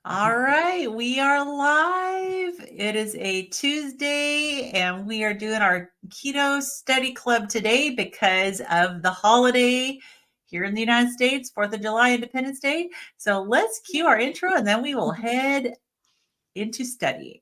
All right, we are live. It is a Tuesday, and we are doing our Keto Study Club today because of the holiday here in the United States, 4th of July, Independence Day. So let's cue our intro, and then we will head into studying.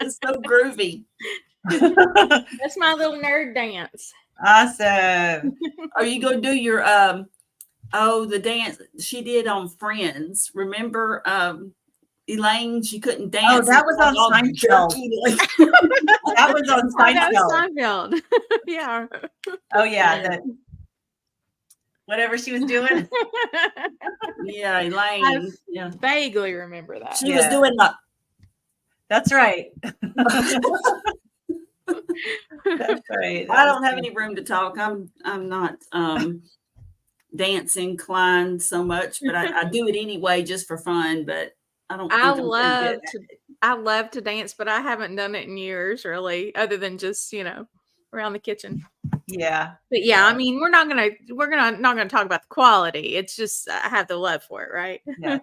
It's so groovy. That's my little nerd dance. Awesome. Are you going to do your the dance she did on Friends? Remember Elaine, she couldn't dance. Oh, that was on Seinfeld. That was on Seinfeld. Yeah. Oh yeah, whatever she was doing. Yeah, Elaine. I vaguely remember that. She was doing the. That's right. That's right. I don't have any room to talk. I'm not dance inclined so much, but I do it anyway just for fun. But I don't. I love to dance, but I haven't done it in years, really, other than just around the kitchen. Yeah. But yeah, I mean, we're not gonna talk about the quality. It's just I have the love for it, right? Yeah,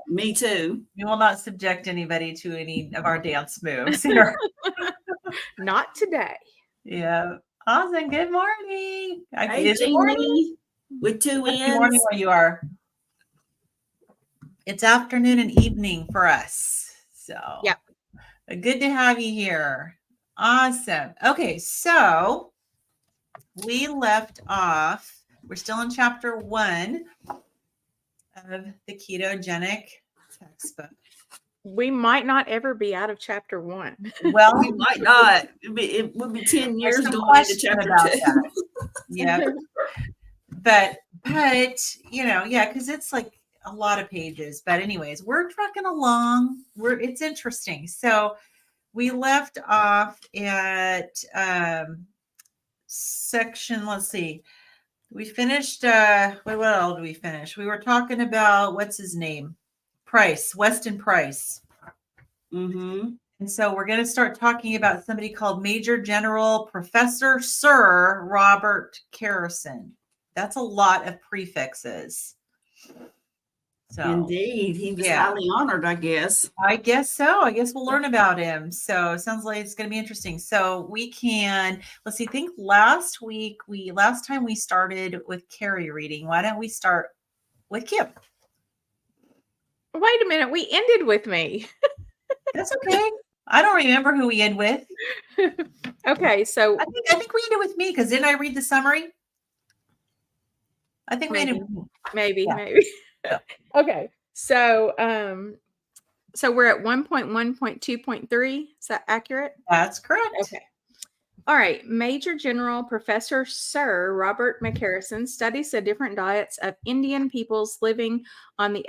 me too. We will not subject anybody to any of our dance moves here. Not today. Yeah. Awesome. Good morning. Hey, Jeannie, with two N's. Good morning where you are. It's afternoon and evening for us. So yeah. Good to have you here. Awesome. Okay, so we left off. We're still in chapter 1 of the Ketogenic textbook. We might not ever be out of chapter 1. Well, we might not. It would be 10 years going into chapter 2. Yeah. But because it's like a lot of pages. But anyways, we're trucking along. It's interesting. So we left off at section, let's see. We finished, what all did we finish? We were talking about, what's his name? Price, Weston Price. Mm-hmm. And so we're going to start talking about somebody called Major General Professor Sir Robert Carrison. That's a lot of prefixes. So, indeed. He was highly honored, I guess. I guess so. I guess we'll learn about him. So it sounds like it's going to be interesting. So we can, let's see, I think last time we started with Carrie reading. Why don't we start with Kim? Wait a minute. We ended with me. That's okay. I don't remember who we end with. Okay. So I think we ended with me because didn't I read the summary? I think maybe. Maybe. Yeah. Okay. So we're at 1.1.2.3. Is that accurate? That's correct. Okay. All right. Major General Professor Sir Robert McCarrison studies the different diets of Indian peoples living on the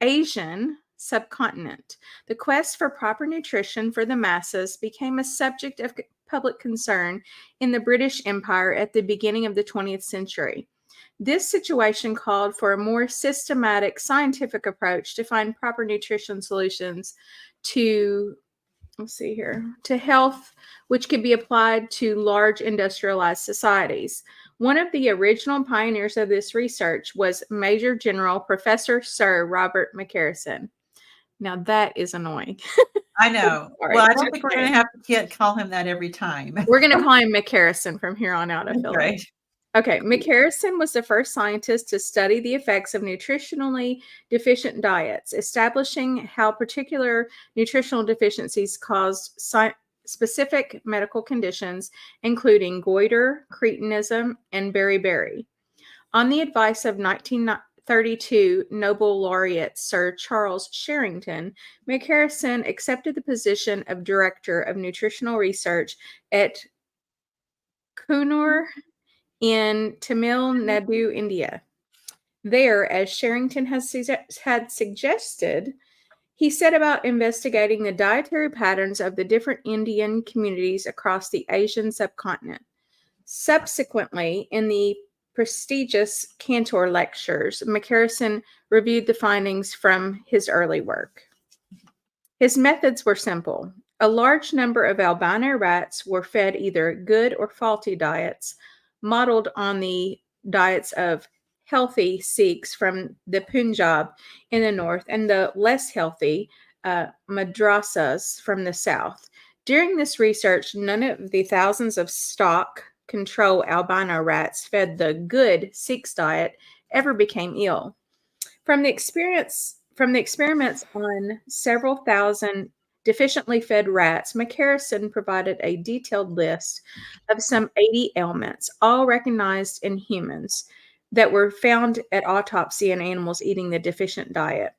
Asian subcontinent. The quest for proper nutrition for the masses became a subject of public concern in the British Empire at the beginning of the 20th century. This situation called for a more systematic scientific approach to find proper nutrition solutions to health, which could be applied to large industrialized societies. One of the original pioneers of this research was Major General Professor Sir Robert McCarrison. Now that is annoying. I know. Right. Well, I don't think we're going to have to call him that every time. We're going to call him McCarrison from here on out, I feel right. like. Okay, McCarrison was the first scientist to study the effects of nutritionally deficient diets, establishing how particular nutritional deficiencies caused specific medical conditions, including goiter, cretinism, and beriberi. On the advice of 1932 Nobel laureate Sir Charles Sherrington, McCarrison accepted the position of Director of Nutritional Research at Coonoor in Tamil Nadu, India. There, as Sherrington had suggested, He set about investigating the dietary patterns of the different Indian communities across the Asian subcontinent. Subsequently, in the prestigious Cantor lectures, McCarrison reviewed the findings from his early work. His methods were simple. A large number of albino rats were fed either good or faulty diets, modeled on the diets of healthy Sikhs from the Punjab in the north and the less healthy madrasas from the south. During this research, none of the thousands of stock control albino rats fed the good Sikhs diet ever became ill. From the experiments on several thousand deficiently fed rats, McCarrison provided a detailed list of some 80 ailments, all recognized in humans, that were found at autopsy in animals eating the deficient diet.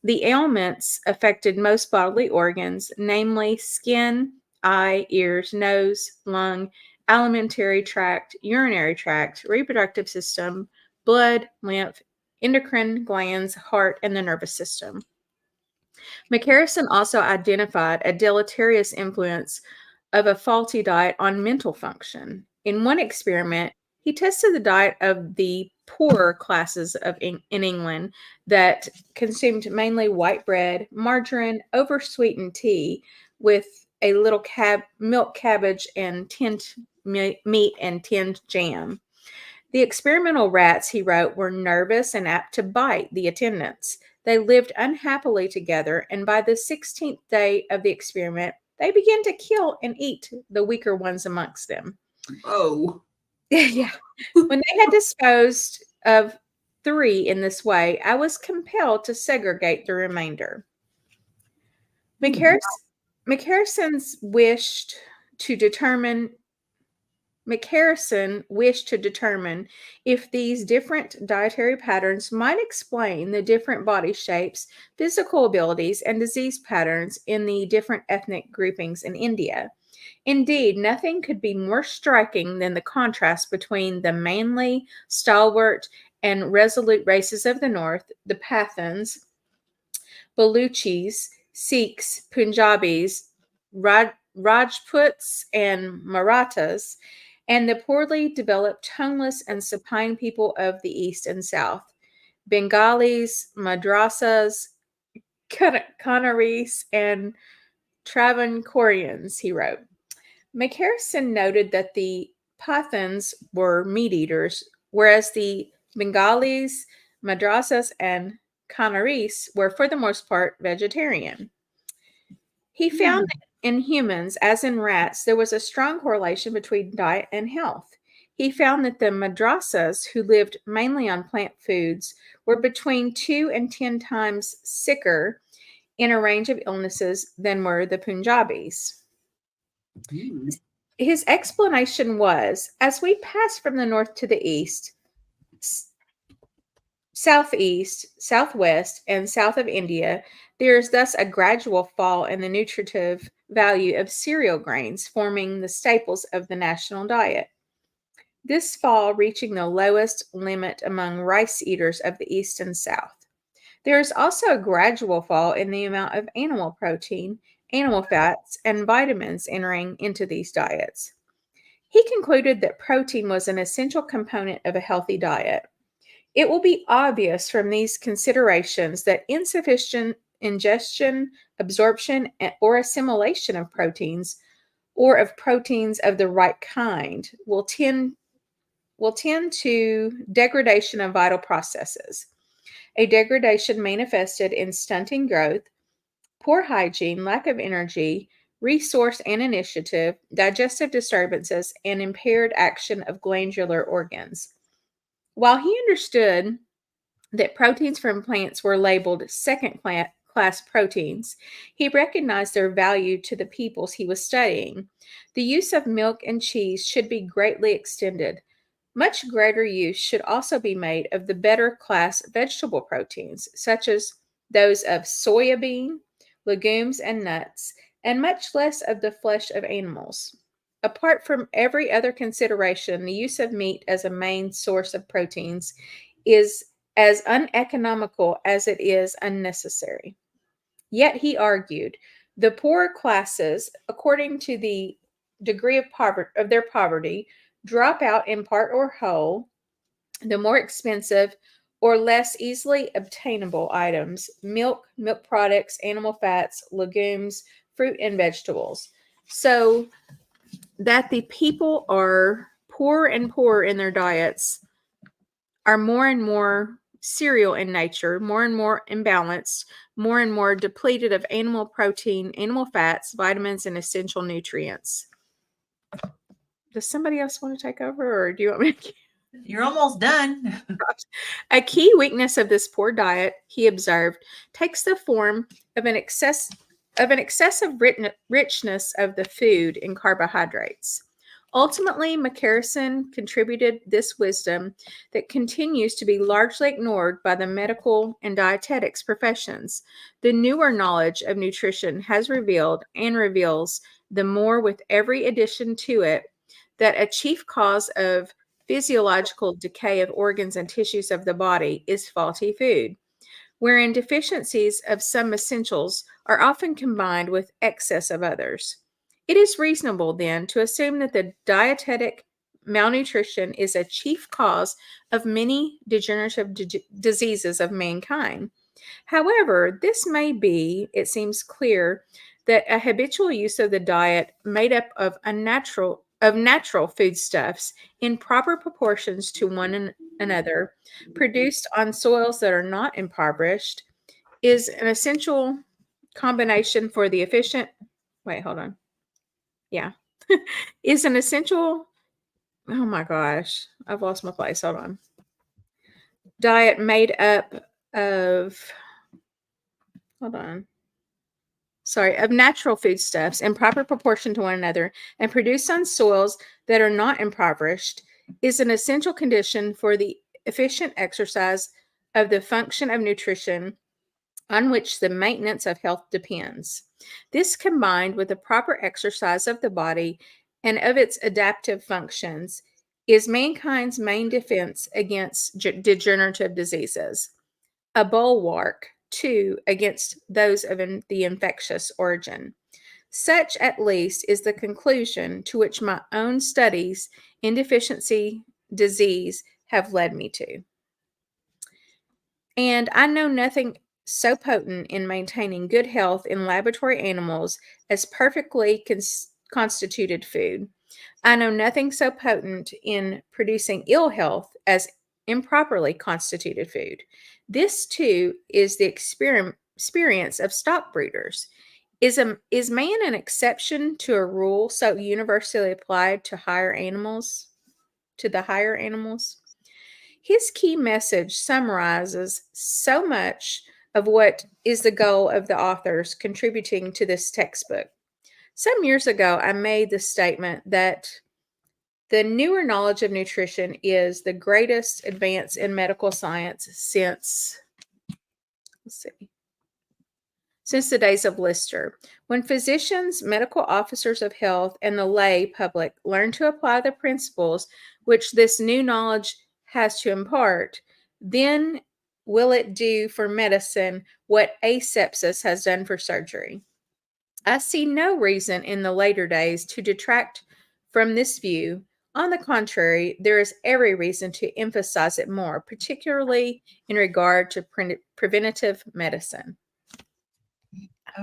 The ailments affected most bodily organs, namely skin, eye, ears, nose, lung, alimentary tract, urinary tract, reproductive system, blood, lymph, endocrine glands, heart, and the nervous system. McCarrison also identified a deleterious influence of a faulty diet on mental function. In one experiment, he tested the diet of the poorer classes in England that consumed mainly white bread, margarine, oversweetened tea with a little milk, cabbage, and tinned meat and tinned jam. The experimental rats, he wrote, were nervous and apt to bite the attendants. They lived unhappily together, and by the 16th day of the experiment, they began to kill and eat the weaker ones amongst them. Oh. Yeah. When they had disposed of 3 in this way, I was compelled to segregate the remainder. McCarrison wished to determine if these different dietary patterns might explain the different body shapes, physical abilities, and disease patterns in the different ethnic groupings in India. Indeed, nothing could be more striking than the contrast between the manly, stalwart, and resolute races of the north, the Pathans, Baluchis, Sikhs, Punjabis, Rajputs, and Marathas, and the poorly developed, homeless, and supine people of the east and south, Bengalis, Madrasas, Kanaris, and Travancoreans, he wrote. McCarrison noted that the Pathans were meat eaters, whereas the Bengalis, Madrasas, and Kanaris were, for the most part, vegetarian. He found that in humans, as in rats, there was a strong correlation between diet and health. He found that the Madrasas, who lived mainly on plant foods, were between 2 and 10 times sicker in a range of illnesses than were the Punjabis. His explanation was, as we pass from the north to the east, southeast, southwest, and south of India, there is thus a gradual fall in the nutritive value of cereal grains, forming the staples of the national diet. This fall reaching the lowest limit among rice eaters of the east and south. There is also a gradual fall in the amount of animal protein, animal fats, and vitamins entering into these diets. He concluded that protein was an essential component of a healthy diet. It will be obvious from these considerations that insufficient ingestion, absorption, or assimilation of proteins, or of proteins of the right kind, will tend to degradation of vital processes. A degradation manifested in stunting growth, poor hygiene, lack of energy, resource and initiative, digestive disturbances, and impaired action of glandular organs. While he understood that proteins from plants were labeled second-class proteins, he recognized their value to the peoples he was studying. The use of milk and cheese should be greatly extended. Much greater use should also be made of the better class vegetable proteins, such as those of soya bean, legumes, and nuts, and much less of the flesh of animals. Apart from every other consideration, the use of meat as a main source of proteins is as uneconomical as it is unnecessary. Yet he argued, the poorer classes, according to the degree of their poverty, drop out in part or whole the more expensive or less easily obtainable items: milk, milk products, animal fats, legumes, fruit, and vegetables. So that the people are poorer and poorer in their diets, are more and more cereal in nature, more and more imbalanced, more and more depleted of animal protein, animal fats, vitamins, and essential nutrients. Does somebody else want to take over, or do you want me to? You're almost done. A key weakness of this poor diet, he observed, takes the form of an excessive richness of the food in carbohydrates. Ultimately, McCarrison contributed this wisdom that continues to be largely ignored by the medical and dietetics professions. The newer knowledge of nutrition has revealed and reveals the more with every addition to it that a chief cause of physiological decay of organs and tissues of the body is faulty food, wherein deficiencies of some essentials are often combined with excess of others. It is reasonable, then, to assume that the dietetic malnutrition is a chief cause of many degenerative diseases of mankind. However, this may be, it seems clear, that a habitual use of the diet made up of natural foodstuffs in proper proportions to one another, produced on soils that are not impoverished, is an essential combination for the efficient. Wait, hold on. Yeah, is an essential. Oh my gosh, I've lost my place. Hold on. Diet made up of. Hold on. Sorry, of natural foodstuffs in proper proportion to one another and produced on soils that are not impoverished is an essential condition for the efficient exercise of the function of nutrition on which the maintenance of health depends. This, combined with the proper exercise of the body and of its adaptive functions, is mankind's main defense against degenerative diseases, a bulwark, too, against those of the infectious origin. Such, at least, is the conclusion to which my own studies in deficiency disease have led me to. And I know nothing so potent in maintaining good health in laboratory animals as perfectly constituted food. I know nothing so potent in producing ill health as improperly constituted food. This, too, is the experience of stock breeders. Is man an exception to a rule so universally applied to higher animals, to the higher animals? His key message summarizes so much of what is the goal of the authors contributing to this textbook. Some years ago, I made the statement that the newer knowledge of nutrition is the greatest advance in medical science since the days of Lister, when physicians, medical officers of health, and the lay public learn to apply the principles which this new knowledge has to impart. Then will it do for medicine what asepsis has done for surgery. I see no reason in the later days to detract from this view. On the contrary, there is every reason to emphasize it more, particularly in regard to preventative medicine.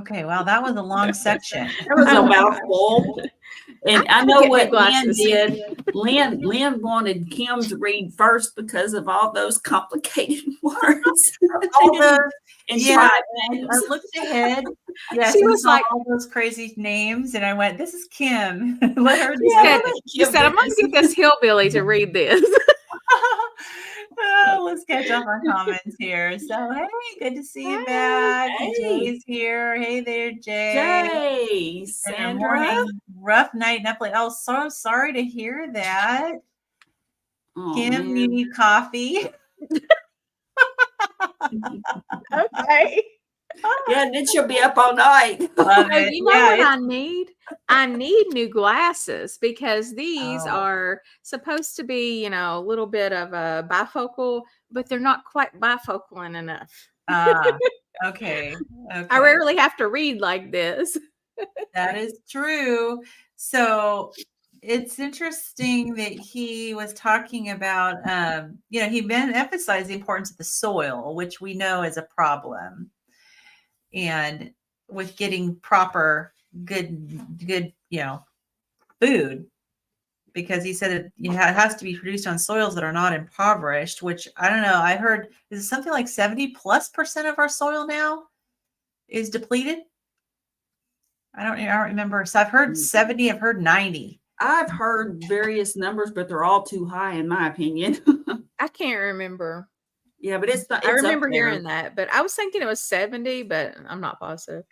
Okay, well, that was a long section. That was a mouthful. And I know what Lynn glasses. did. Lynn wanted Kim to read first because of all those complicated words. All the, and yeah, names. I looked ahead. Yes, She and was saw like, all those crazy names, and I went, "This is Kim." Let her do Yeah, it. she said, I'm going to get this hillbilly to read this. Oh, let's catch up on comments here. So, hey, good to see you back. Hey. Jay's here. Hey there, Jay. Jay, Good Sandra. morning. Rough night in Upland. Oh, so sorry to hear that. Oh, Kim, man. you need coffee. Okay. Yeah, then she'll be up all night. Love No, it. you know Yeah, what it's- I need? I need new glasses because these Oh. are supposed to be, a little bit of a bifocal, but they're not quite bifocal enough. Okay. I rarely have to read like this. That is true. So it's interesting that he was talking about, he'd been emphasizing the importance of the soil, which we know is a problem. And with getting proper, good, food, because he said it has to be produced on soils that are not impoverished, which I don't know. I heard is it something like 70+% of our soil now is depleted. I don't remember. So I've heard 70, I've heard 90. I've heard various numbers, but they're all too high in my opinion. I can't remember. Yeah, but it's I remember hearing that, but I was thinking it was 70, but I'm not positive.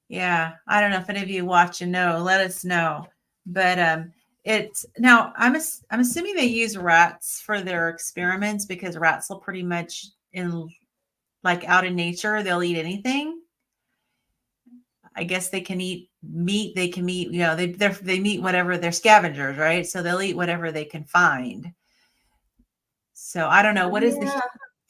Yeah, I don't know if any of you watch and know. Let us know. But it's now I'm assuming they use rats for their experiments because rats will pretty much out in nature they'll eat anything. I guess they can eat meat. They can eat, they eat whatever, they're scavengers, right? So they'll eat whatever they can find. So I don't know. What is the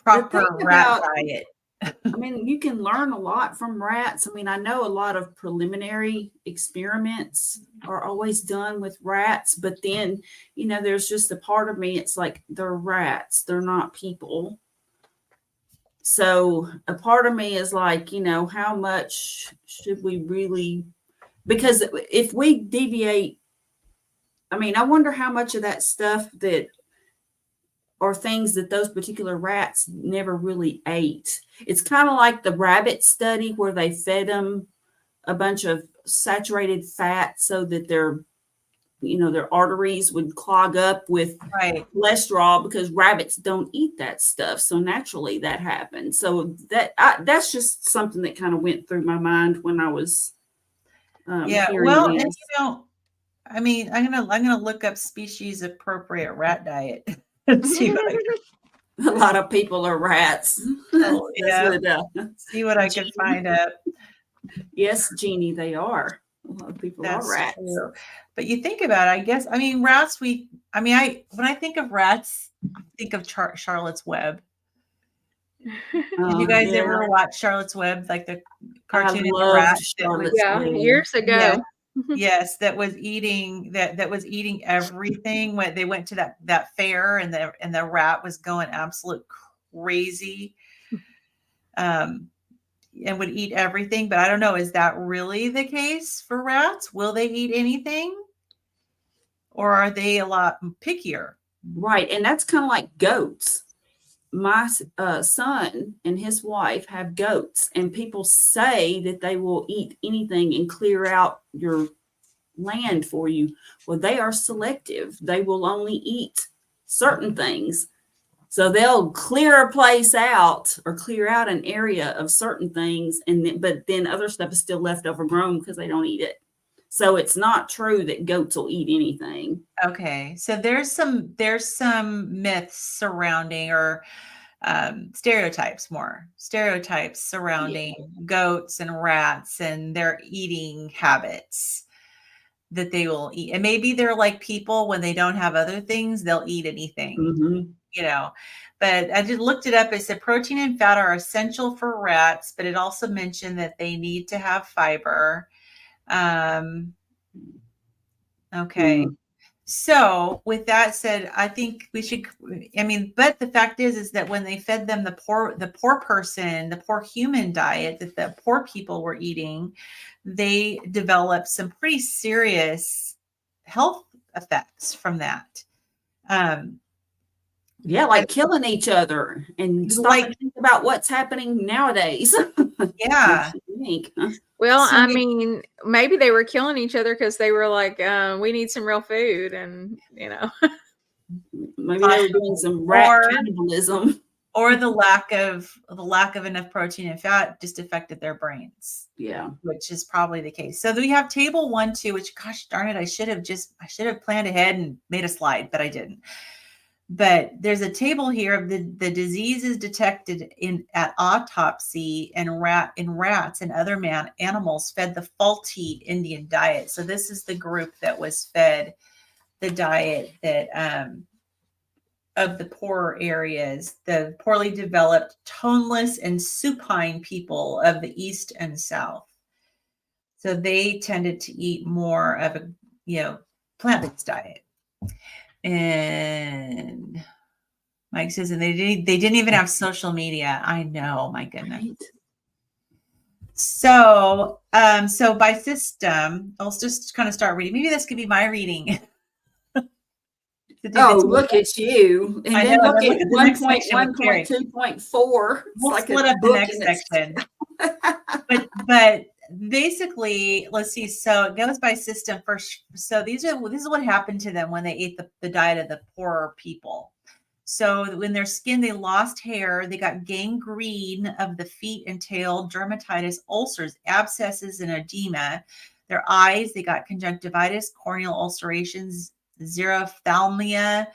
proper rat diet? I mean, you can learn a lot from rats. I mean, I know a lot of preliminary experiments are always done with rats, but then, there's just a part of me, it's like they're rats, they're not people. So a part of me is like, how much should we really, because if we deviate, I mean, I wonder how much of that stuff that are things that those particular rats never really ate. It's kind of like the rabbit study where they fed them a bunch of saturated fat so that their arteries would clog up with cholesterol, because rabbits don't eat that stuff. So naturally that happens. So that's just something that kind of went through my mind when I was hearing this. And I mean, I'm gonna look up species appropriate rat diet and see what a lot of people are rats. See what I can find out. Yes, Jeannie, they are. A lot of people are rats. True. But you think about it, I guess. I mean, rats. When I think of rats, I think of Charlotte's Web. Did you guys ever watch Charlotte's Web, like the cartoon of the rat? Years ago. Yes, that was eating everything. When they went to that fair, and the rat was going absolute crazy, and would eat everything. But I don't know, is that really the case for rats? Will they eat anything, or are they a lot pickier? Right, and that's kind of like goats. My son and his wife have goats, and people say that they will eat anything and clear out your land for you. Well, they are selective. They will only eat certain things. So they'll clear a place out or clear out an area of certain things, but then other stuff is still left overgrown because they don't eat it. So it's not true that goats will eat anything. Okay, so there's some myths surrounding, or stereotypes surrounding goats and rats and their eating habits, that they will eat. And maybe they're like people, when they don't have other things, they'll eat anything, But I just looked it up. It said protein and fat are essential for rats, but it also mentioned that they need to have fiber. Okay. So with that said, I think we should, but the fact is that when they fed them the poor human diet that the poor people were eating, they developed some pretty serious health effects from that. Like killing each other, and stop and think about what's happening nowadays. Yeah. Well, I mean, maybe they were killing each other because they were like, we need some real food, and maybe they were doing some rat cannibalism, or the lack of enough protein and fat just affected their brains. Yeah, which is probably the case. So we have table 1, 2, which, gosh darn it, I should have planned ahead and made a slide, but I didn't. But there's a table here of the diseases detected at autopsy in rats and other animals fed the faulty Indian diet. So this is the group that was fed the diet that of the poorer areas, the poorly developed, toneless, and supine people of the East and South. So they tended to eat more of a, plant-based diet. And Mike says, and they didn't even have social media. I know, my goodness. Right. So, so by system, I'll just kind of start reading. Maybe this could be my reading. Oh, look at you. And I then know, look and then at look at the next section with Carrie. 1.1.2.4. It's We'll like split a up the book next in its- section. But basically, let's see. So it goes by system first. So this is what happened to them when they ate the diet of the poorer people. So when their skin, they lost hair, they got gangrene of the feet and tail, dermatitis, ulcers, abscesses, and edema. Their eyes, they got conjunctivitis, corneal ulcerations, xerophthalmia,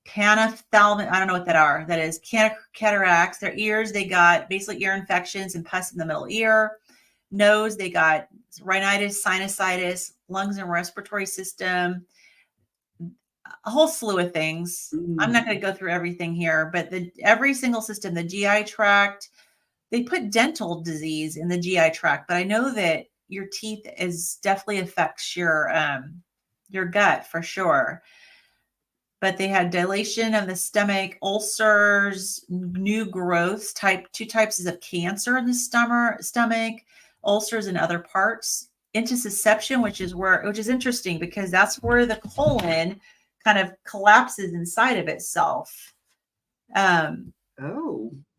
panophthalmic, I don't know what that is, cataracts. Their ears, they got basically ear infections and pus in the middle ear. Nose, they got rhinitis, sinusitis, lungs and respiratory system, a whole slew of things. I'm not going to go through everything here, but every single system, the GI tract, they put dental disease in the GI tract, but I know that your teeth definitely affects your gut for sure. But they had dilation of the stomach, ulcers, new growths, two types of cancer in the stomach, ulcers in other parts, intussusception, which is interesting because that's where the colon kind of collapses inside of itself.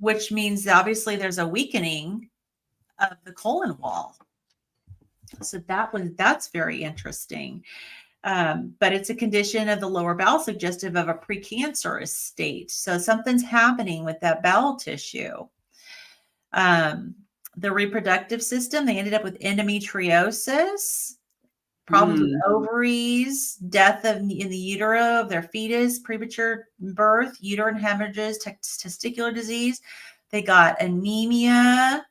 Which means obviously there's a weakening of the colon wall. So that's very interesting. But it's a condition of the lower bowel suggestive of a precancerous state. So something's happening with that bowel tissue. The reproductive system, they ended up with endometriosis, problems with ovaries, death in the utero of their fetus, premature birth, uterine hemorrhages, testicular disease. They got anemia.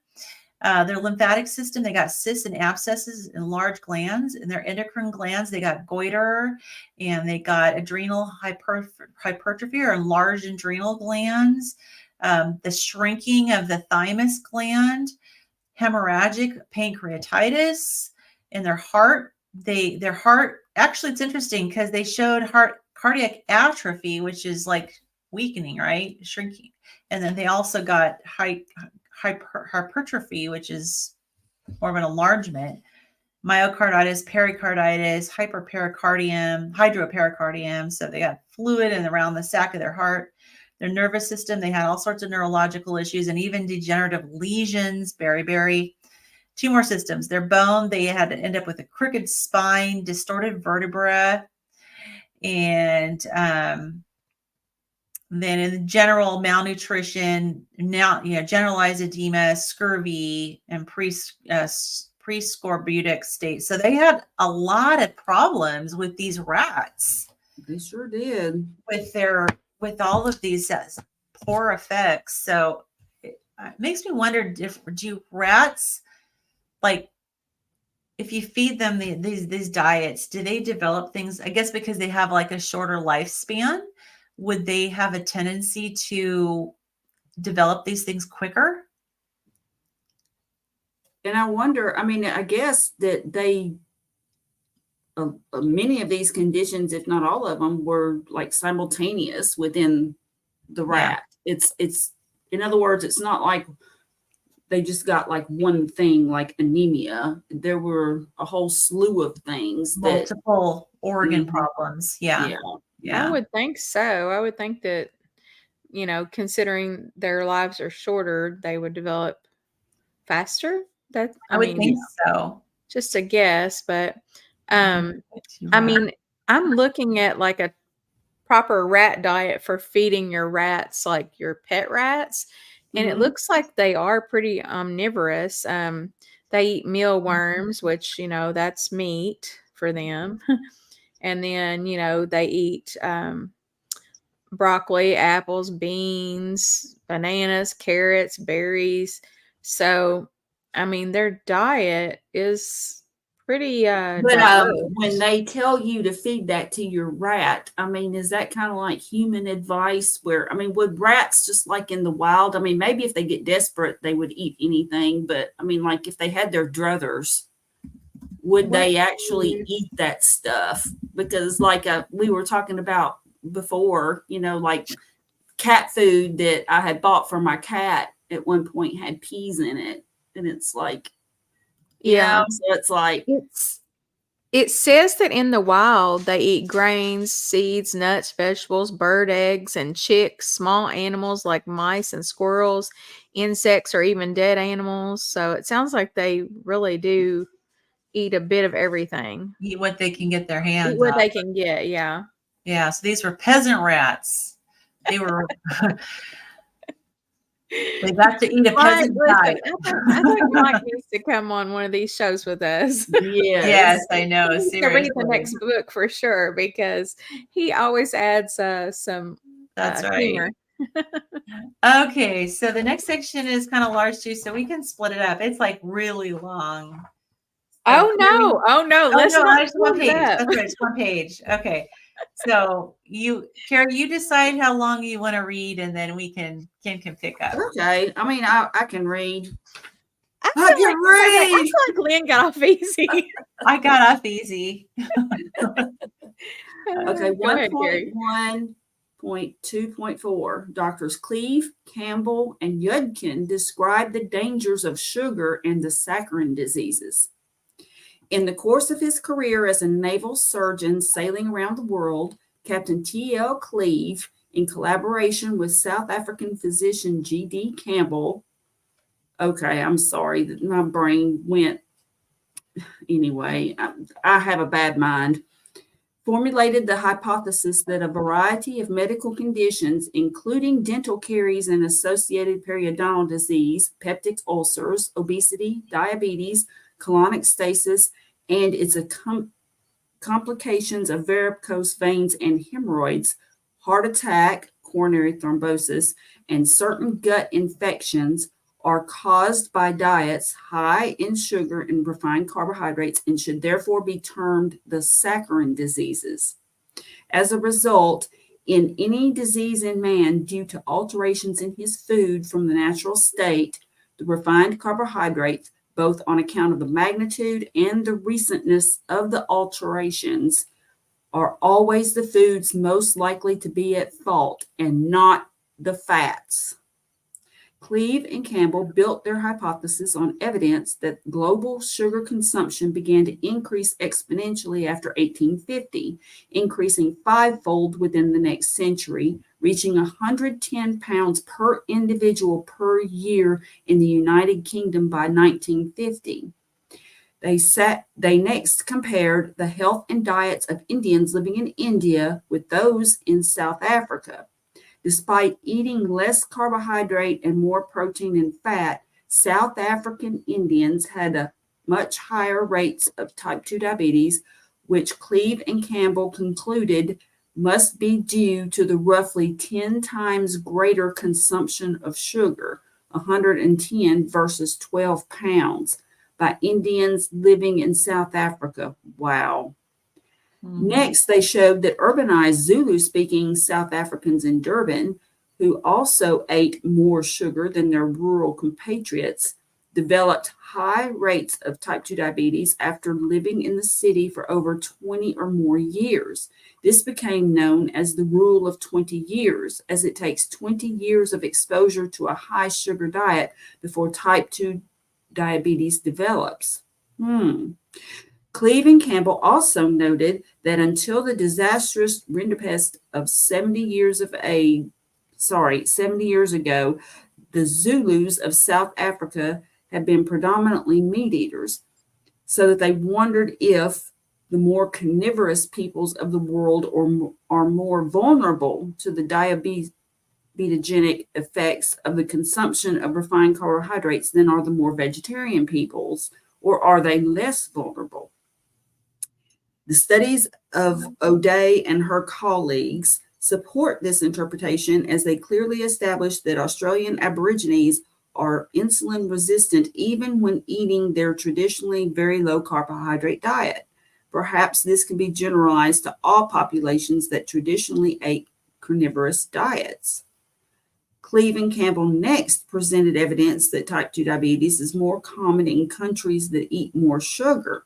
Their lymphatic system, they got cysts and abscesses in large glands. In their endocrine glands, they got goiter, and they got adrenal hypertrophy or enlarged adrenal glands. The shrinking of the thymus gland, hemorrhagic pancreatitis. In their heart, actually, it's interesting because they showed cardiac atrophy, which is like weakening, right? Shrinking. And then they also got hypertrophy, which is more of an enlargement, myocarditis, pericarditis, hydropericardium. So they got fluid and around the sac of their heart. Their nervous system, they had all sorts of neurological issues and even degenerative lesions, beriberi. Two more systems. Their bone, they had to end up with a crooked spine, distorted vertebra, and then in general malnutrition, generalized edema, scurvy, and pre-scorbutic state. So they had a lot of problems with these rats. They sure did. With all of these poor effects. So it makes me wonder, do rats, like, if you feed them these diets, do they develop things? I guess because they have like a shorter lifespan, would they have a tendency to develop these things quicker? And I wonder, I mean, I guess that many of these conditions, if not all of them, were like simultaneous within the rat. Yeah. It's in other words, it's not like they just got like one thing, like anemia. There were a whole slew of things, multiple organ problems. Yeah. I would think so. I would think that, considering their lives are shorter, they would develop faster. I would think so. Just a guess, but I mean, I'm looking at like a proper rat diet for feeding your rats, like your pet rats, and it looks like they are pretty omnivorous. They eat mealworms, which that's meat for them. And then, they eat broccoli, apples, beans, bananas, carrots, berries. So, I mean, their diet is pretty But diverse. when they tell you to feed that to your rat, I mean, is that kind of like human advice? Where, I mean, would rats just like in the wild? I mean, maybe if they get desperate, they would eat anything. But I mean, like if they had their druthers, would they actually eat that stuff? Because like we were talking about before, you know, like cat food that I had bought for my cat at one point had peas in it, and it's like, you know, so it's like It says that in the wild they eat grains, seeds, nuts, vegetables, bird eggs, and chicks, small animals like mice and squirrels, insects, or even dead animals. So it sounds like they really do eat a bit of everything. Eat what they can get their Eat hands what on. they can get, yeah. Yeah, so these were peasant rats. They were they got to eat a Mike, peasant listen, diet. I think Mike needs to come on one of these shows with us. Yes, I know. He needs to Seriously. read the next book for sure because he always adds some That's right. humor. Okay, so the next section is kind of large too, so we can split it up. It's like really long. So Oh no! Oh no! oh Let's no, not it's one split it page. up. That's right, it's one page. Okay. So Carrie, you decide how long you want to read, and then Kim can pick up. Okay. I mean, I can read. I can feel like Lynn got off easy. I got off easy. Okay, Go ahead, Gary. 1.1.2.4. Doctors Cleve, Campbell, and Yudkin describe the dangers of sugar and the saccharine diseases. In the course of his career as a naval surgeon sailing around the world, Captain T.L. Cleve, in collaboration with South African physician G.D. Campbell, okay, I'm sorry that my brain went. Anyway, I have a bad mind. Formulated the hypothesis that a variety of medical conditions, including dental caries and associated periodontal disease, peptic ulcers, obesity, diabetes, colonic stasis, and its complications of varicose veins and hemorrhoids, heart attack, coronary thrombosis, and certain gut infections are caused by diets high in sugar and refined carbohydrates and should therefore be termed the saccharine diseases. As a result, in any disease in man due to alterations in his food from the natural state, the refined carbohydrates, both on account of the magnitude and the recentness of the alterations, are always the foods most likely to be at fault and not the fats. Cleve and Campbell built their hypothesis on evidence that global sugar consumption began to increase exponentially after 1850, increasing fivefold within the next century, reaching 110 pounds per individual per year in the United Kingdom by 1950. They next compared the health and diets of Indians living in India with those in South Africa. Despite eating less carbohydrate and more protein and fat, South African Indians had a much higher rates of type 2 diabetes, which Cleve and Campbell concluded must be due to the roughly 10 times greater consumption of sugar, 110 versus 12 pounds, by Indians living in South Africa. Wow. Next, they showed that urbanized Zulu-speaking South Africans in Durban, who also ate more sugar than their rural compatriots, developed high rates of type 2 diabetes after living in the city for over 20 or more years. This became known as the rule of 20 years, as it takes 20 years of exposure to a high sugar diet before type 2 diabetes develops. Cleve and Campbell also noted that until the disastrous rinderpest of 70 years ago, the Zulus of South Africa had been predominantly meat eaters, so that they wondered if the more carnivorous peoples of the world are more vulnerable to the diabetogenic effects of the consumption of refined carbohydrates than are the more vegetarian peoples, or are they less vulnerable? The studies of O'Day and her colleagues support this interpretation, as they clearly establish that Australian Aborigines are insulin resistant even when eating their traditionally very low carbohydrate diet. Perhaps this can be generalized to all populations that traditionally ate carnivorous diets. Cleve and Campbell next presented evidence that type 2 diabetes is more common in countries that eat more sugar.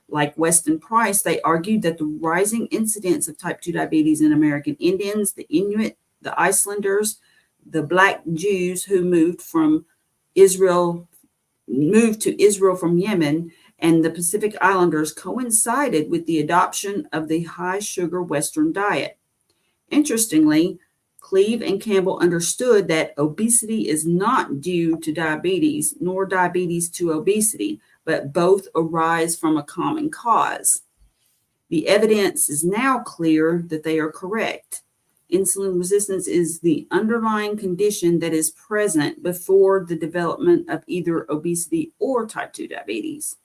Like Weston Price, they argued that the rising incidence of type 2 diabetes in American Indians, the Inuit, the Icelanders, the Black Jews who moved to Israel from Yemen, and the Pacific Islanders coincided with the adoption of the high sugar Western diet. Interestingly, Cleve and Campbell understood that obesity is not due to diabetes, nor diabetes to obesity, but both arise from a common cause. The evidence is now clear that they are correct. Insulin resistance is the underlying condition that is present before the development of either obesity or type 2 diabetes.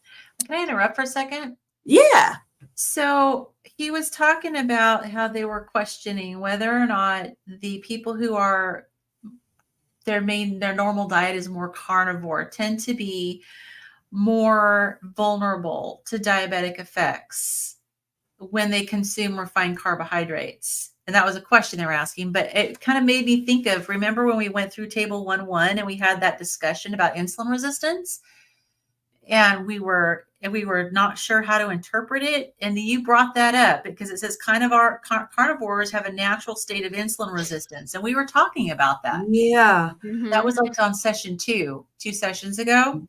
Can I interrupt for a second? Yeah. So he was talking about how they were questioning whether or not the people who are their normal diet is more carnivore tend to be more vulnerable to diabetic effects when they consume refined carbohydrates. And that was a question they were asking, but it kind of made me think of, remember when we went through table 1.1 and we had that discussion about insulin resistance, and we were not sure how to interpret it. And you brought that up because it says kind of our carnivores have a natural state of insulin resistance. And we were talking about that. Yeah. That was like on session 2 sessions ago.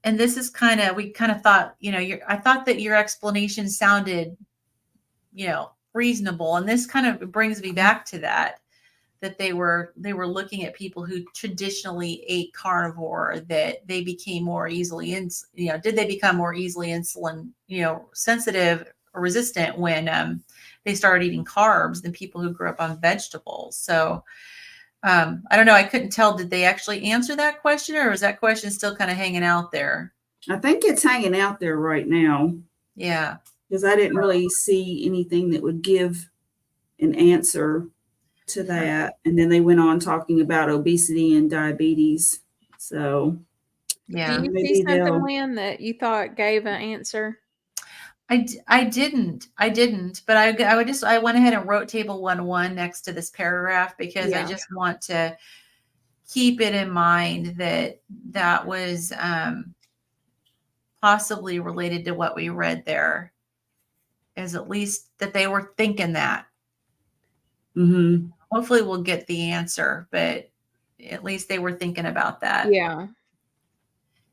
And this is we kind of thought, I thought that your explanation sounded, reasonable. And this kind of brings me back to that they were looking at people who traditionally ate carnivore, that they became more easily, did they become more easily insulin, sensitive or resistant when they started eating carbs than people who grew up on vegetables. So I don't know. I couldn't tell. Did they actually answer that question, or is that question still kind of hanging out there? I think it's hanging out there right now. Yeah. Because I didn't really see anything that would give an answer to that. And then they went on talking about obesity and diabetes. So yeah. Do you see something, Lynn, that you thought gave an answer? I didn't, but I went ahead and wrote table 1.1 next to this paragraph because I just want to keep it in mind that was possibly related to what we read there, is at least that they were thinking that. Mm-hmm. Hopefully we'll get the answer, but at least they were thinking about that. Yeah.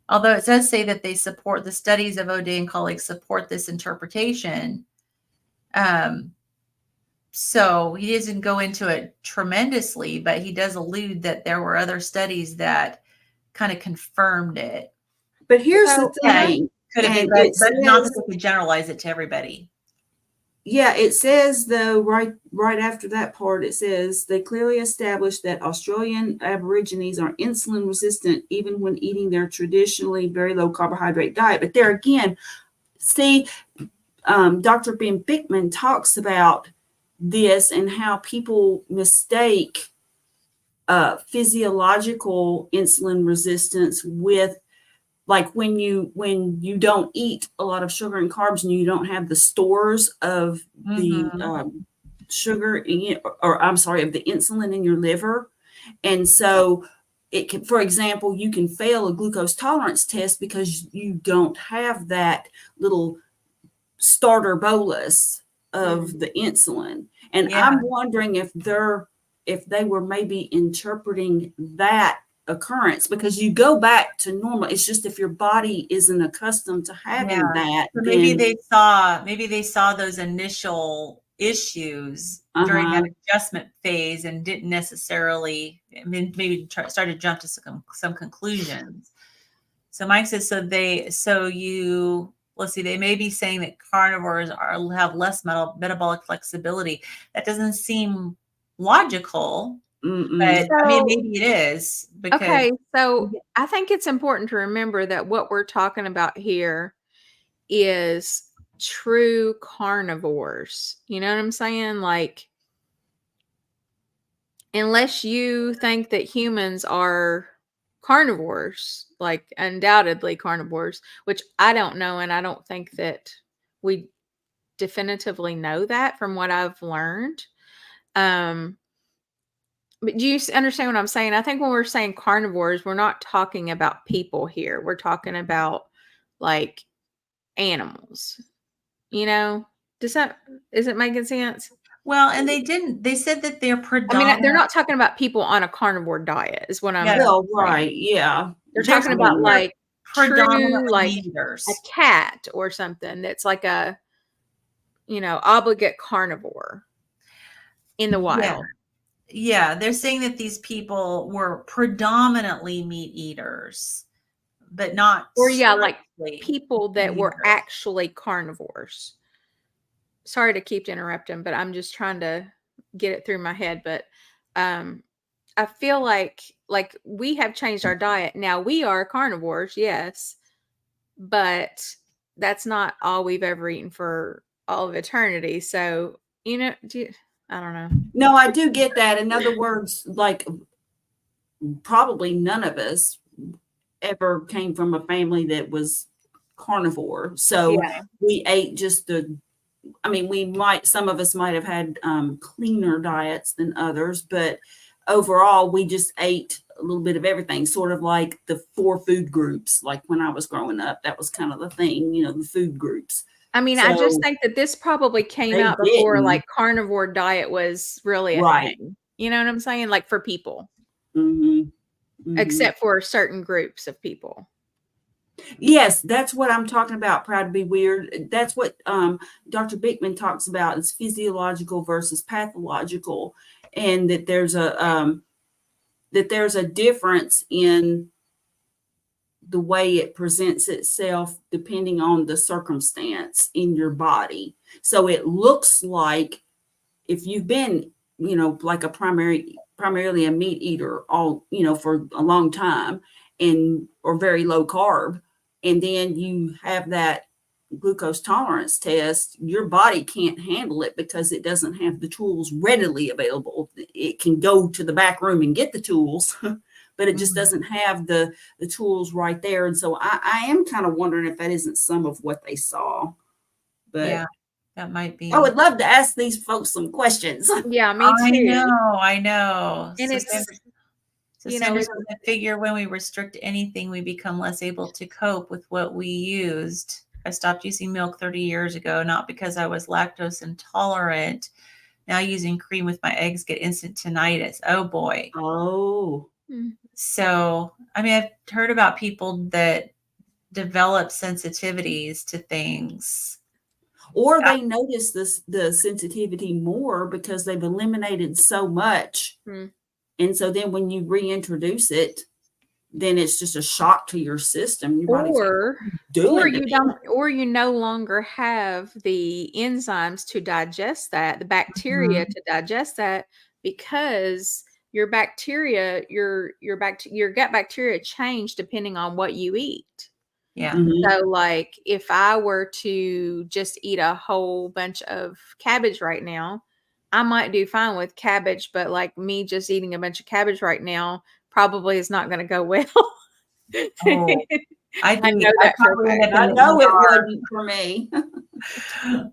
Although it does say that they support the studies of O'Day and colleagues support this interpretation. So he doesn't go into it tremendously, but he does allude that there were other studies that kind of confirmed it. But here's the thing. Could have been, but not that we could generalize it to everybody. Yeah, it says though, right after that part, it says they clearly established that Australian Aborigines are insulin resistant even when eating their traditionally very low carbohydrate diet. But there again, see, Dr. Ben Bickman talks about this and how people mistake physiological insulin resistance with, like, when you don't eat a lot of sugar and carbs and you don't have the stores of the sugar of the insulin in your liver. And so it can, for example, you can fail a glucose tolerance test because you don't have that little starter bolus of the insulin. And I'm wondering if they were maybe interpreting that occurrence, because you go back to normal. It's just if your body isn't accustomed to having that, so maybe they saw those initial issues during that adjustment phase and didn't necessarily, maybe started to jump to some conclusions. So Mike says, let's see, they may be saying that carnivores have less metabolic flexibility. That doesn't seem logical. But maybe it is. Okay, so I think it's important to remember that what we're talking about here is true carnivores. You know what I'm saying? Like, unless you think that humans are carnivores, like undoubtedly carnivores, which I don't know. And I don't think that we definitively know that from what I've learned. But do you understand what I'm saying? I think when we're saying carnivores, we're not talking about people here. We're talking about like animals. You know, is it making sense? Well, and they said that they're I mean, predominant. they're not talking about people on a carnivore diet, is what I'm Yeah. Well, saying. right, yeah. They're talking about like true, predominantly like meat eaters. a cat or something that's like a, obligate carnivore in the wild. Yeah, they're saying that these people were predominantly meat eaters, but not Or yeah, like strictly people that meat were eaters. actually carnivores. Sorry to keep interrupting, but I'm just trying to get it through my head. But I feel like we have changed our diet. Now we are carnivores, yes, but that's not all we've ever eaten for all of eternity. So, I don't know. No, I do get that. In other words, like probably none of us ever came from a family that was carnivore. So Yeah. we ate just some of us might have had cleaner diets than others, but overall we just ate a little bit of everything, sort of like the 4 food groups. Like when I was growing up, that was kind of the thing, the food groups. I mean, I just think that this probably came They out before didn't. like carnivore diet was really a Right. thing. You know what I'm saying? Like for people, Mhm. Mhm. except for certain groups of people. Yes, that's what I'm talking about. Proud to be weird. That's what Dr. Bickman talks about is physiological versus pathological, and that there's a difference in the way it presents itself depending on the circumstance in your body. So it looks like if you've been, like primarily a meat eater for a long time or very low carb, and then you have that glucose tolerance test, your body can't handle it because it doesn't have the tools readily available. It can go to the back room and get the tools, but it just doesn't have the tools right there. And so I am kind of wondering if that isn't some of what they saw. But Yeah, that might be. I would love to ask these folks some questions. Yeah, me too. I know. And So it's, Sandra it's, says, I figure when we restrict anything, we become less able to cope with what we used. I stopped using milk 30 years ago, not because I was lactose intolerant. Now using cream with my eggs get instant tinnitus. Oh boy. Oh. So, I mean, I've heard about people that develop sensitivities to things. Or they notice the sensitivity more because they've eliminated so much. And so then when you reintroduce it, then it's just a shock to your system. Your body's or you no longer have the enzymes to digest that, the bacteria to digest that, because your bacteria, your gut bacteria change depending on what you eat. Yeah. So like if I were to just eat a whole bunch of cabbage right now, I might do fine with cabbage, but like me just eating a bunch of cabbage right now probably is not going to go well. Oh, I know that for a fact. I know it wouldn't for me.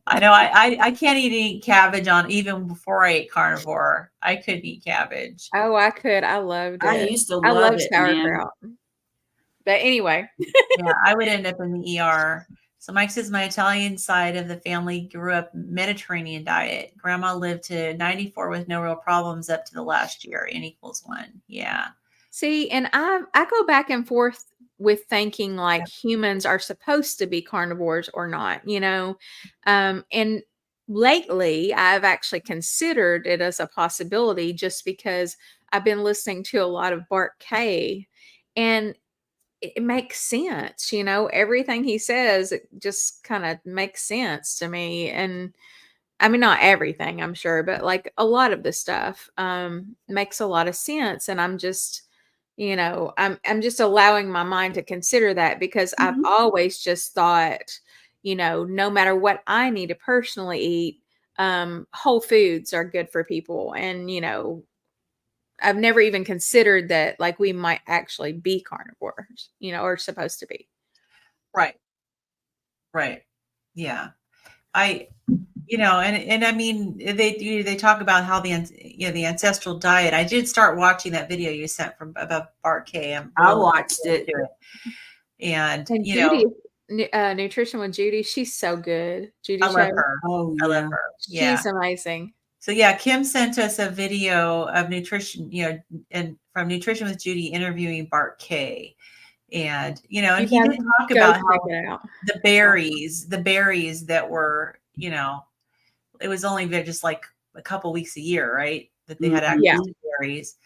I know I can't eat cabbage on even before I ate carnivore. I couldn't eat cabbage. Oh, I could. I loved it. I used to I love love it, sauerkraut. But anyway. Yeah, I would end up in the ER. So Mike says my Italian side of the family grew up Mediterranean diet. Grandma lived to 94 with no real problems up to the last year. N equals 1. Yeah. See, and I go back and forth with thinking like humans are supposed to be carnivores or not, and lately I've actually considered it as a possibility just because I've been listening to a lot of Bart Kay, and it makes sense, everything he says, it just kind of makes sense to me. And I mean, not everything, I'm sure, but like a lot of the stuff makes a lot of sense. And I'm just, I'm just allowing my mind to consider that because I've always just thought, no matter what I need to personally eat, whole foods are good for people. And, I've never even considered that like we might actually be carnivores, or supposed to be. Right. Right. Yeah. I, and I mean, they talk about how the ancestral diet. I did start watching that video you sent from about Bart K. I'm I really watched it. into it. And, And Judy, Nutrition with Judy, she's so good. Judy I love Show. her. Oh I love yeah. her. Yeah. She's amazing. So yeah, Kim sent us a video of nutrition, and from Nutrition with Judy interviewing Bart K. And, and You he guys did talk go about check how it out. the berries that were, it was only just like a couple weeks a year, right? That they had access Yeah. to berries.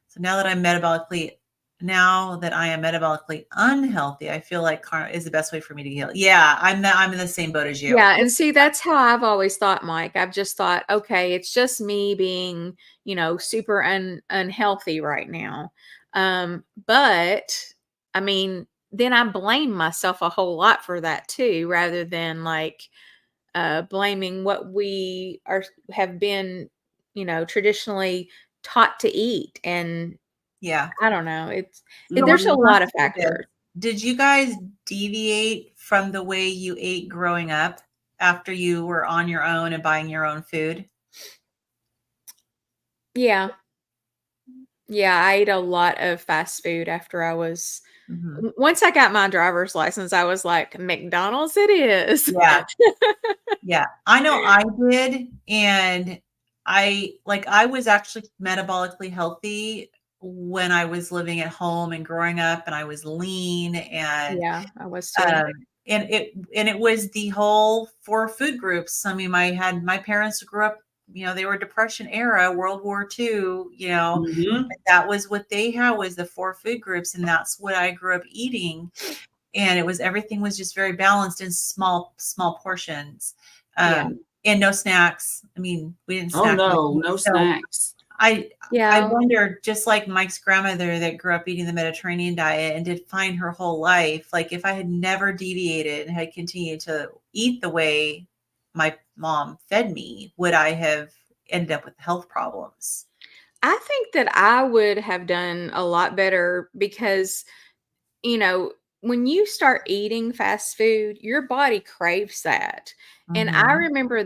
So now that I am metabolically unhealthy, I feel like carnivore is the best way for me to heal. Yeah, I'm in the same boat as you. Yeah, and see, that's how I've always thought, Mike. I've just thought, okay, it's just me being, super unhealthy right now. But I mean, then I blame myself a whole lot for that too, rather than like blaming what we have been, traditionally taught to eat. And Yeah. I don't know. So There's a lot of let me ask you factors. this. Did you guys deviate from the way you ate growing up after you were on your own and buying your own food? Yeah. Yeah, I ate a lot of fast food after I was once I got my driver's license, I was like, McDonald's it is. Yeah. Yeah. I know I did. And I was actually metabolically healthy when I was living at home and growing up, and I was lean, and Yeah, I was too. it was the whole 4 food groups. I mean, my parents grew up, they were Depression era, World War II, that was what they had, was the 4 food groups. And that's what I grew up eating. And everything was just very balanced in small portions. Yeah. And no snacks. I mean, we didn't Oh snack. no So snacks. I Yeah. wonder, just like Mike's grandmother that grew up eating the Mediterranean diet and did fine her whole life, like if I had never deviated and had continued to eat the way my mom fed me, would I have ended up with health problems? I think that I would have done a lot better because, when you start eating fast food, your body craves that. And I remember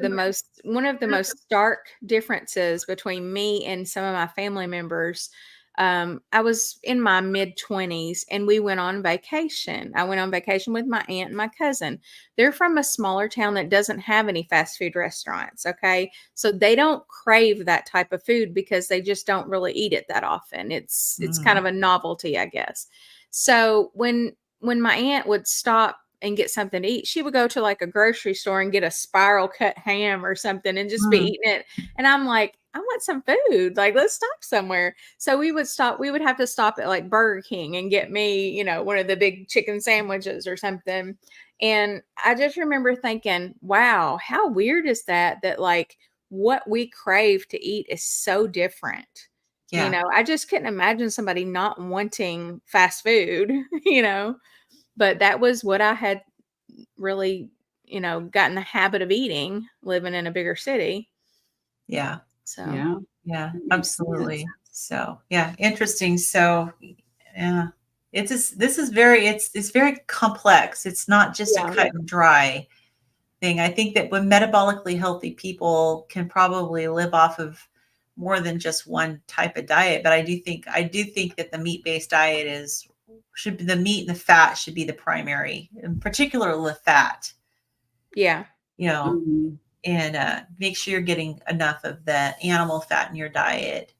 one of the most stark differences between me and some of my family members. I was in my mid 20s and we went on vacation. I went on vacation with my aunt and my cousin. They're from a smaller town that doesn't have any fast food restaurants. Okay. So they don't crave that type of food because they just don't really eat it that often. It's kind of a novelty, I guess. So when my aunt would stop and get something to eat, she would go to like a grocery store and get a spiral cut ham or something and just be eating it. And I'm like, I want some food. Like, let's stop somewhere. So we would have to stop at like Burger King and get me, one of the big chicken sandwiches or something. And I just remember thinking, wow, how weird is that like what we crave to eat is so different. Yeah. I just couldn't imagine somebody not wanting fast food, but that was what I had really, gotten the habit of eating living in a bigger city. Yeah. So, Yeah, Makes absolutely. sense. So, yeah, interesting. So, yeah, this is it's very complex. It's not just a yeah. cut and dry thing. I think that when metabolically healthy people can probably live off of more than just one type of diet, but I do think that the meat-based diet should be the meat and the fat should be the primary, in particular the fat, Yeah. Mhm. and make sure you're getting enough of the animal fat in your diet.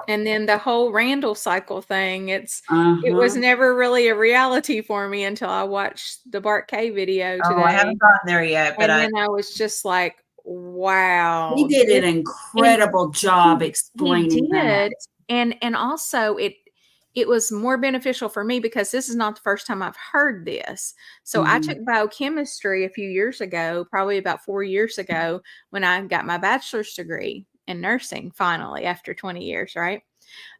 And then the whole Randall cycle thing, it was Uh-huh. never really a reality for me until I watched the Bart K video Oh, I today. haven't gotten there yet, but And then I was just like, wow. He did an incredible job He explaining that. did. And also it was more beneficial for me because this is not the first time I've heard this. So I took biochemistry a few years ago, probably about 4 years ago, when I got my bachelor's degree in nursing finally after 20 years, right?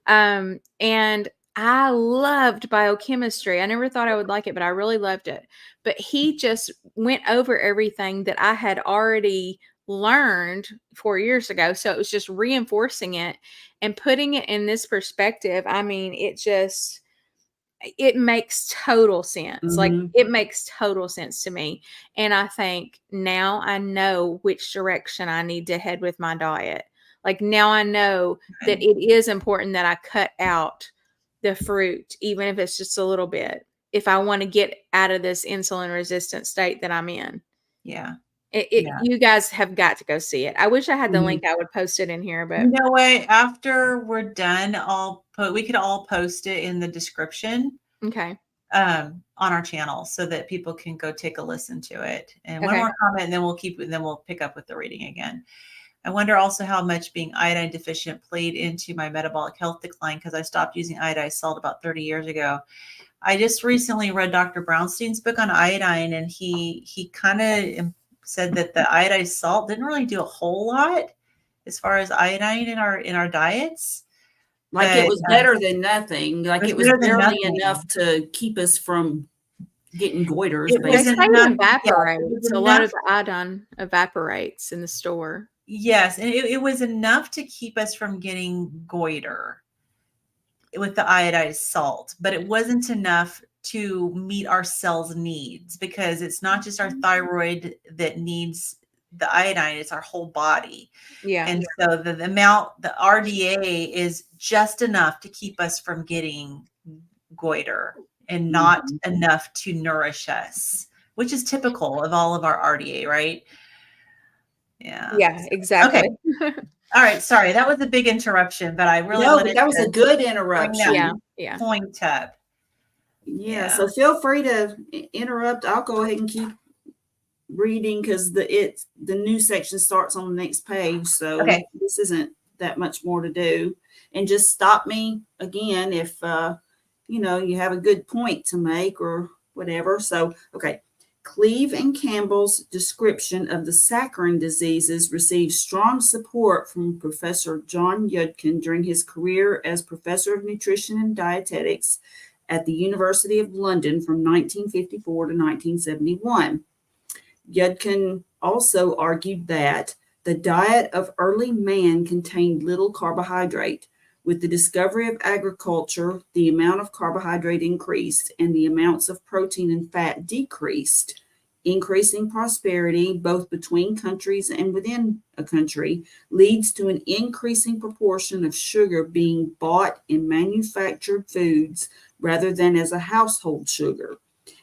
And I loved biochemistry. I never thought I would like it, but I really loved it. But he just went over everything that I had already learned 4 years ago. So it was just reinforcing it and putting it in this perspective. I mean, it makes total sense. Like, Mhm. it makes total sense to me. And I think now I know which direction I need to head with my diet. Like, now I know that it is important that I cut out the fruit, even if it's just a little bit, if I want to get out of this insulin resistant state that I'm in. Yeah. Yeah. You guys have got to go see it. I wish I had the Mhm. link. I would post it in here, but You know what? After we're done, we could all post it in the description okay. on our channel so that people can go take a listen to it. And one Okay. more comment, and then we'll pick up with the reading again. I wonder also how much being iodine deficient played into my metabolic health decline, because I stopped using iodized salt about 30 years ago. I just recently read Dr. Brownstein's book on iodine, and he kind of said that the iodized salt didn't really do a whole lot as far as iodine in our diets. Like But it was better than nothing. Like it was better than barely nothing. enough to keep us from getting goiters, It They was say basically. it enough. Yeah, it was evaporates. A lot enough. of the iodine evaporates in the store. Yes, and it was enough to keep us from getting goiter with the iodized salt, but it wasn't enough to meet our cells' needs, because it's not just our thyroid that needs the iodine, it's our whole body. Yeah. And so the amount, the RDA is just enough to keep us from getting goiter and not Mhm. enough to nourish us, which is typical of all of our RDA, right? Yeah. Yeah, Okay. exactly. All right. Sorry, that was a big interruption, but I really No, but wanted that was a to good bring that Yeah, interruption. yeah. point up. Yeah, Yeah. so feel free to interrupt. I'll go ahead and keep reading because the new section starts on the next page. So Okay. this isn't that much more to do. And just stop me again if you have a good point to make or whatever. So okay. Cleve and Campbell's description of the saccharine diseases received strong support from Professor John Yudkin during his career as professor of nutrition and dietetics at the University of London from 1954 to 1971. Yudkin also argued that the diet of early man contained little carbohydrate. With the discovery of agriculture, the amount of carbohydrate increased and the amounts of protein and fat decreased. Increasing prosperity, both between countries and within a country, leads to an increasing proportion of sugar being bought in manufactured foods rather than as a household sugar.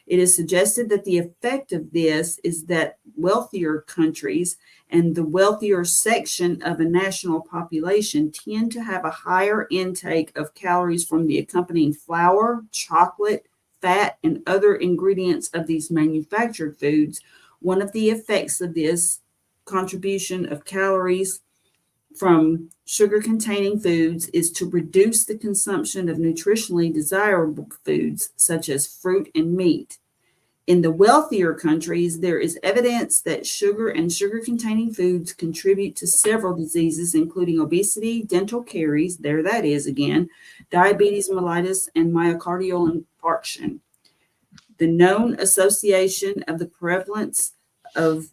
It is suggested that the effect of this is that wealthier countries and the wealthier section of a national population tend to have a higher intake of calories from the accompanying flour, chocolate, fat, and other ingredients of these manufactured foods. One of the effects of this contribution of calories from sugar-containing foods is to reduce the consumption of nutritionally desirable foods such as fruit and meat. In the wealthier countries, there is evidence that sugar and sugar-containing foods contribute to several diseases, including obesity, dental caries, there that is again, diabetes mellitus, and myocardial infarction. The known association of the prevalence of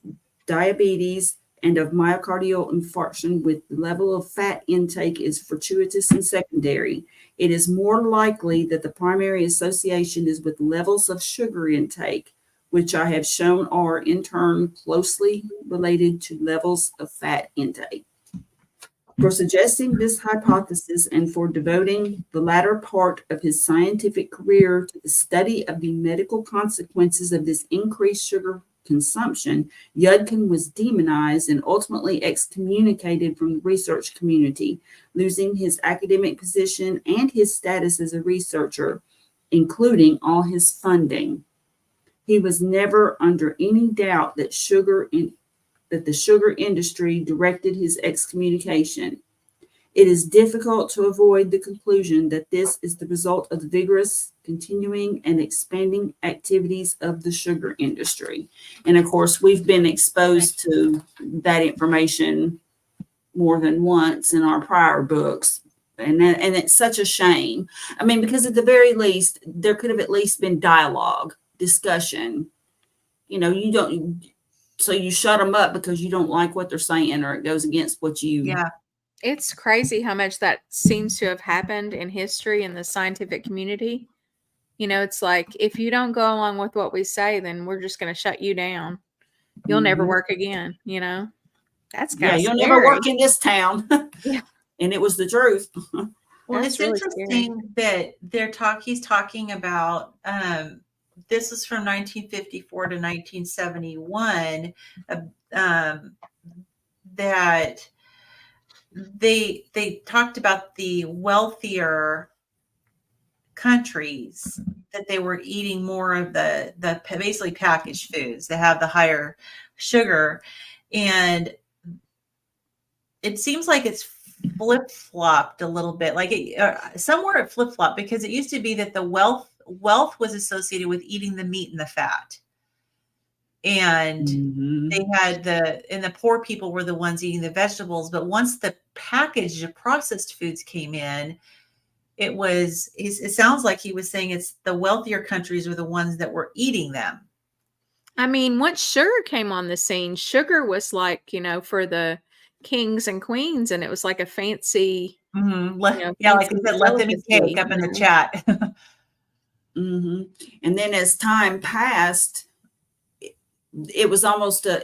diabetes and of myocardial infarction with the level of fat intake is fortuitous and secondary. It is more likely that the primary association is with levels of sugar intake, which I have shown are in turn closely related to levels of fat intake. For suggesting this hypothesis and for devoting the latter part of his scientific career to the study of the medical consequences of this increased sugar consumption, Yudkin was demonized and ultimately excommunicated from the research community, losing his academic position and his status as a researcher, including all his funding. He was never under any doubt that the sugar industry directed his excommunication. It is difficult to avoid the conclusion that this is the result of the vigorous, continuing, and expanding activities of the sugar industry. And of course, we've been exposed to that information more than once in our prior books. And it's such a shame. I mean, because at the very least, there could have at least been dialogue, discussion. You so you shut them up because you don't like what they're saying, or it goes against what you. Yeah. It's crazy how much that seems to have happened in history in the scientific community. You know, it's like, if you don't go along with what we say, then we're just going to shut you down. You'll never work again, you know? That's kind Yeah, of you'll scary. never work in this town. Yeah. And it was the truth. Well, That's it's really interesting that he's talking about, this is from 1954 to 1971, that they talked about the wealthier countries, that they were eating more of the basically packaged foods that have the higher sugar, and it seems like it's flip-flopped a little bit, like somewhere it flip-flopped, because it used to be that the wealth was associated with eating the meat and the fat, and they had the poor people were the ones eating the vegetables. But once the packaged processed foods came in, it sounds like he was saying it's the wealthier countries were the ones that were eating them. I mean, once sugar came on the scene, sugar was like, you know, for the kings and queens, and it was like a fancy, Mm-hmm. Yeah, like fancy I said, let them eat delicacy, cake up in you the know? chat. And then as time passed, it was almost I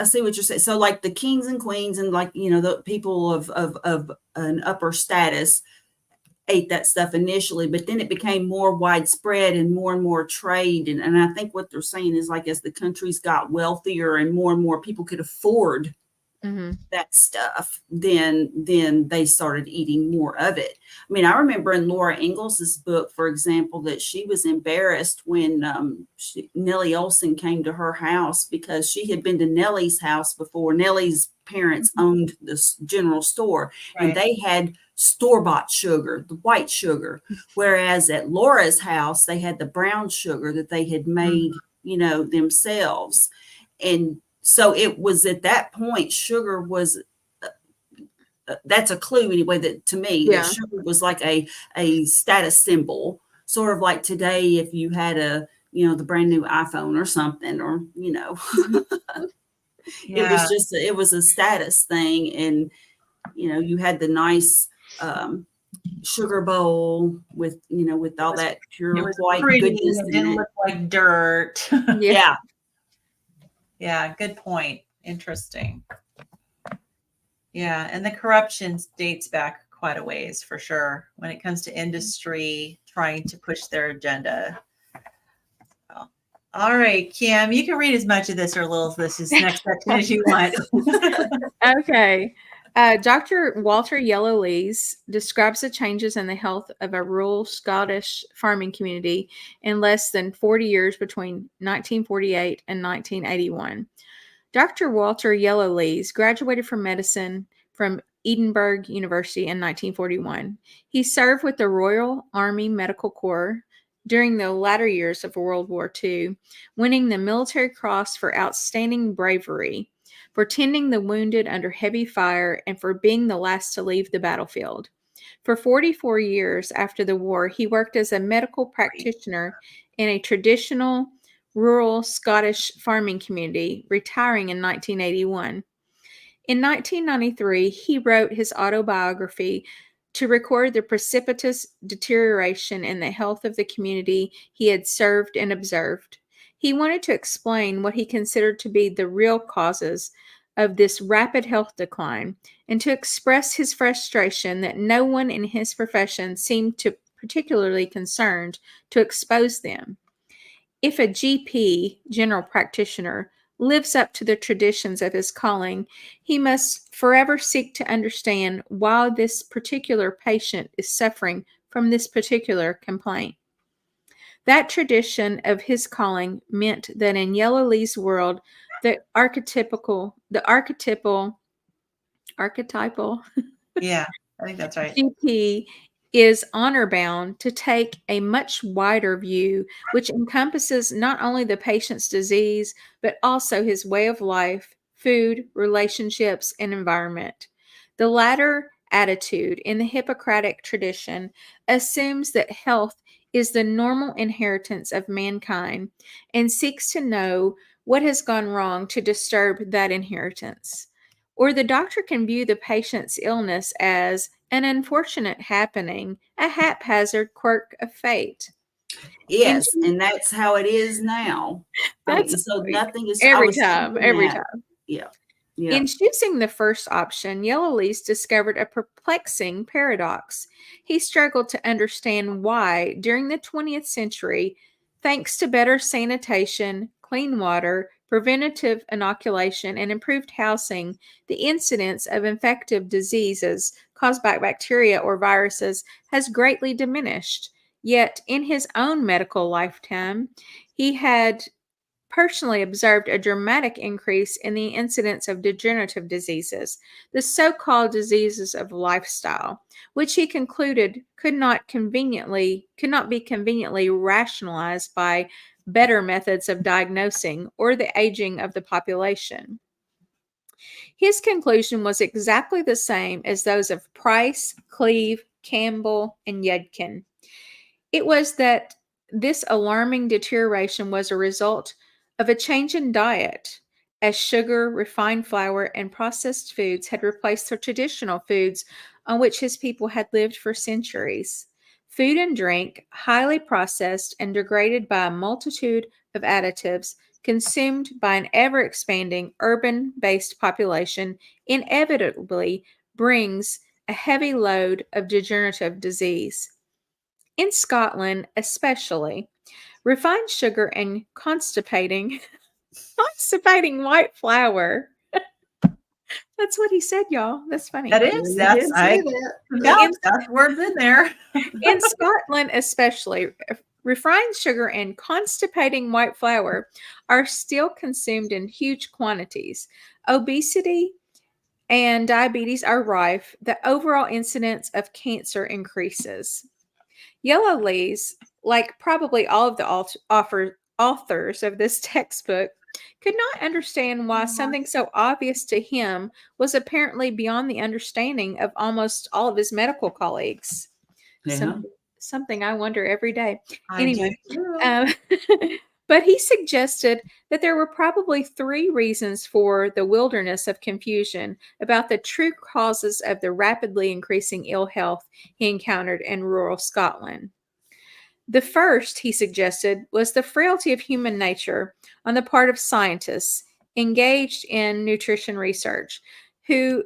see what you're saying. So like the kings and queens and, like, you know, the people of an upper status ate that stuff initially, but then it became more widespread and more trade. And I think what they're saying is, like, as the countries got wealthier and more people could afford Mhm. that stuff, then they started eating more of it. I mean, I remember in Laura Ingalls' book, for example, that she was embarrassed when Nellie Olson came to her house, because she had been to Nellie's house before. Nellie's parents owned this general store, and Right. they had store-bought sugar, the white sugar, whereas at Laura's house they had the brown sugar that they had made, you know, themselves. And so it was at that point, sugar was, that's a clue anyway, that to me, that Yeah. sugar was like a status symbol, sort of like today, if you had the brand new iPhone or something, or, it was Yeah. just, it was a status thing. And, you had the nice, sugar bowl with, with all that It pure was white pretty. goodness It in didn't it. look like dirt. Yeah. Yeah. Yeah, good point. Interesting. Yeah, and the corruption dates back quite a ways for sure when it comes to industry trying to push their agenda. So, all right, Kim, you can read as much of this or little of this next section as you want. Okay. Dr. Walter Yellowlees describes the changes in the health of a rural Scottish farming community in less than 40 years between 1948 and 1981. Dr. Walter Yellowlees graduated from medicine from Edinburgh University in 1941. He served with the Royal Army Medical Corps during the latter years of World War II, winning the Military Cross for outstanding bravery, for tending the wounded under heavy fire, and for being the last to leave the battlefield. For 44 years after the war, he worked as a medical practitioner in a traditional rural Scottish farming community, retiring in 1981. In 1993, he wrote his autobiography to record the precipitous deterioration in the health of the community he had served and observed. He wanted to explain what he considered to be the real causes of this rapid health decline, and to express his frustration that no one in his profession seemed to particularly concerned to expose them. If a GP, general practitioner, lives up to the traditions of his calling, he must forever seek to understand why this particular patient is suffering from this particular complaint. That tradition of his calling meant that in Yellowlee's world, archetypal Yeah, I think that's right. GP is honor bound to take a much wider view, which encompasses not only the patient's disease, but also his way of life, food, relationships, and environment. The latter attitude in the Hippocratic tradition assumes that health is the normal inheritance of mankind and seeks to know what has gone wrong to disturb that inheritance. Or the doctor can view the patient's illness as an unfortunate happening, a haphazard quirk of fate. And Yes, and that's how it is now. I mean, that's so nothing is. I every was time, thinking every that. time. Yeah, yeah. In choosing the first option, Yellowlees discovered a perplexing paradox. He struggled to understand why, during the 20th century, thanks to better sanitation, clean water, preventative inoculation, and improved housing, the incidence of infective diseases caused by bacteria or viruses has greatly diminished. Yet, in his own medical lifetime, he had personally observed a dramatic increase in the incidence of degenerative diseases, the so-called diseases of lifestyle, which he concluded could not be conveniently rationalized by better methods of diagnosing or the aging of the population. His conclusion was exactly the same as those of Price, Cleve, Campbell, and Yudkin. It was that this alarming deterioration was a result of a change in diet, as sugar, refined flour, and processed foods had replaced the traditional foods on which his people had lived for centuries. Food and drink, highly processed and degraded by a multitude of additives, consumed by an ever expanding urban based population, inevitably brings a heavy load of degenerative disease. In Scotland, especially, refined sugar and constipating white flour. That's what he said, y'all. That's funny. That is, You did say I that. vouch, In, that's words in there. in Scotland, especially, refined sugar and constipating white flour are still consumed in huge quantities. Obesity and diabetes are rife. The overall incidence of cancer increases. Yellowlees, like probably all of the authors of this textbook, could not understand why something so obvious to him was apparently beyond the understanding of almost all of his medical colleagues. Yeah. Something I wonder every day. I do Anyway, too. but he suggested that there were probably three reasons for the wilderness of confusion about the true causes of the rapidly increasing ill health he encountered in rural Scotland. The first, he suggested, was the frailty of human nature on the part of scientists engaged in nutrition research who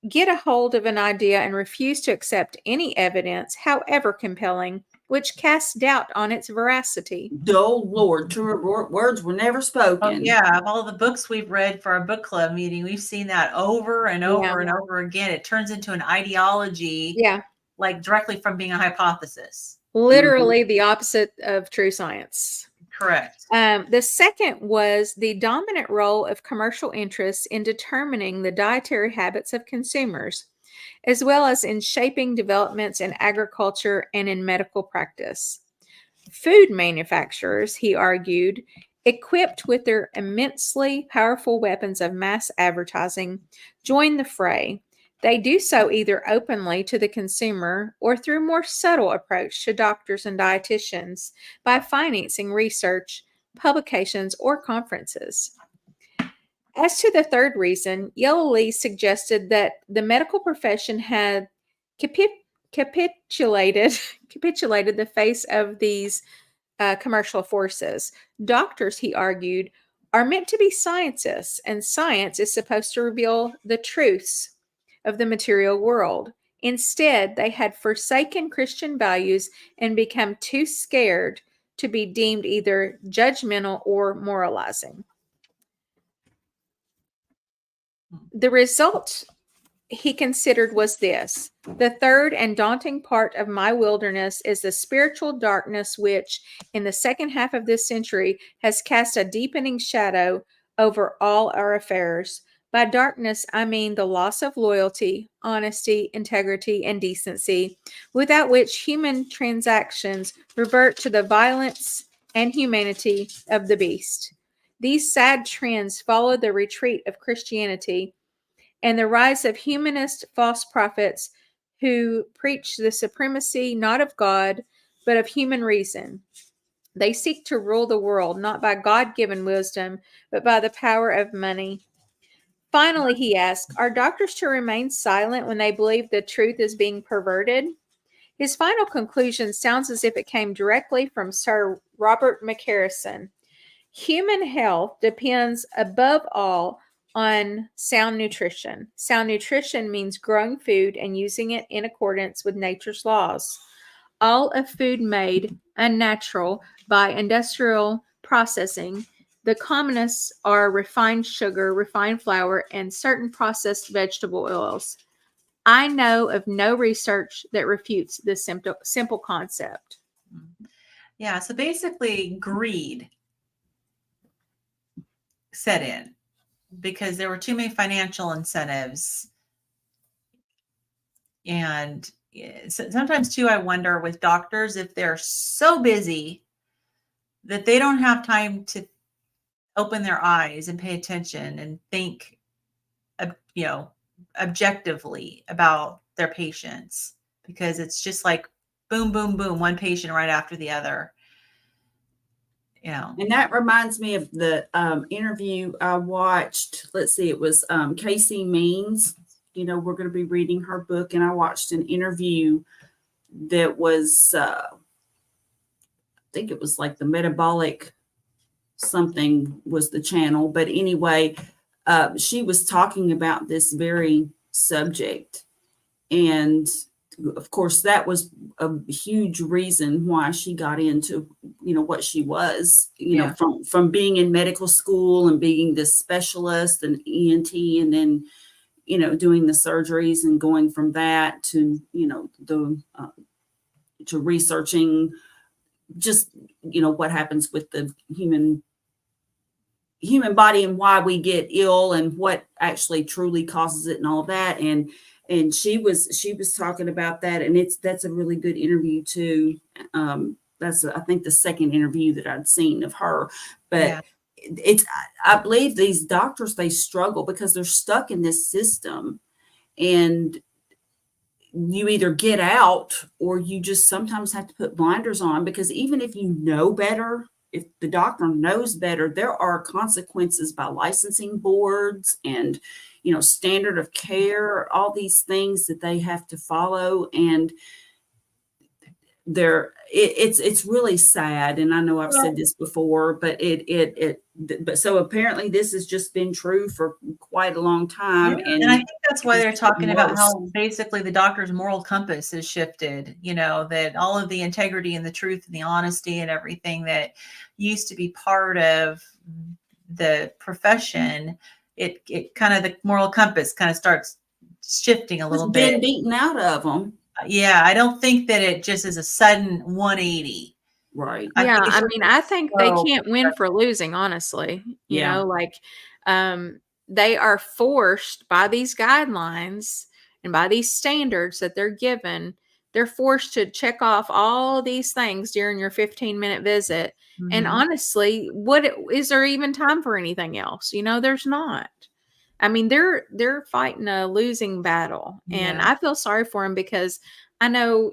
get a hold of an idea and refuse to accept any evidence, however compelling, which casts doubt on its veracity. Oh Lord, true words were never Oh spoken. yeah, of all the books we've read for our book club meeting, we've seen that over and over and over again. It turns into an ideology, Yeah, like directly from being a hypothesis. literally the opposite of true science. Correct. The second was the dominant role of commercial interests in determining the dietary habits of consumers, as well as in shaping developments in agriculture and in medical practice. Food manufacturers, he argued, equipped with their immensely powerful weapons of mass advertising, join the fray. They do so either openly to the consumer or through more subtle approach to doctors and dietitians by financing research, publications, or conferences. As to the third reason, Yellowlees suggested that the medical profession had capitulated the face of these commercial forces. Doctors, he argued, are meant to be scientists, and science is supposed to reveal the truths of the material world. Instead, they had forsaken Christian values and become too scared to be deemed either judgmental or moralizing. The result he considered was this: the third and daunting part of my wilderness is the spiritual darkness which, in the second half of this century, has cast a deepening shadow over all our affairs. By darkness, I mean the loss of loyalty, honesty, integrity, and decency, without which human transactions revert to the violence and humanity of the beast. These sad trends follow the retreat of Christianity and the rise of humanist false prophets who preach the supremacy not of God, but of human reason. They seek to rule the world not by God-given wisdom, but by the power of money. Finally, he asked, are doctors to remain silent when they believe the truth is being perverted? His final conclusion sounds as if it came directly from Sir Robert McCarrison. Human health depends above all on sound nutrition. Sound nutrition means growing food and using it in accordance with nature's laws. All of food made unnatural by industrial processing. The commonest are refined sugar, refined flour, and certain processed vegetable oils. I know of no research that refutes this simple concept. Yeah, so basically greed set in because there were too many financial incentives. And sometimes too, I wonder with doctors if they're so busy that they don't have time to open their eyes and pay attention and think, objectively about their patients, because it's just like boom, boom, boom, one patient right after the other. And that reminds me of the interview I watched. Let's see, it was Casey Means. We're going to be reading her book, and I watched an interview that was, I think it was like the metabolic something was the channel. But anyway, she was talking about this very subject. And of course, that was a huge reason why she got into, what she was, from being in medical school and being this specialist and ENT, and then, doing the surgeries and going from that to, to researching just, what happens with the human body and why we get ill and what actually truly causes it and all of that. And she was talking about that, and that's a really good interview too. That's I think the second interview that I'd seen of her, but I believe these doctors, they struggle because they're stuck in this system, and you either get out or you just sometimes have to put blinders on, because even if you know better, if the doctor knows better, there are consequences by licensing boards and, standard of care, all these things that they have to follow. And it's really sad. And I know I've said this before, but but so apparently this has just been true for quite a long time. And I think that's why they're talking about how basically the doctor's moral compass has shifted, that all of the integrity and the truth and the honesty and everything that used to be part of the profession, it kind of, the moral compass kind of starts shifting a little bit. Been beaten out of them. Yeah, I don't think that it just is a sudden 180. Right. I think they can't win for losing, honestly. They are forced by these guidelines and by these standards that they're given. They're forced to check off all these things during your 15-minute visit. Mm-hmm. And honestly, is there even time for anything else? There's not. They're fighting a losing battle, and I feel sorry for them, because I know,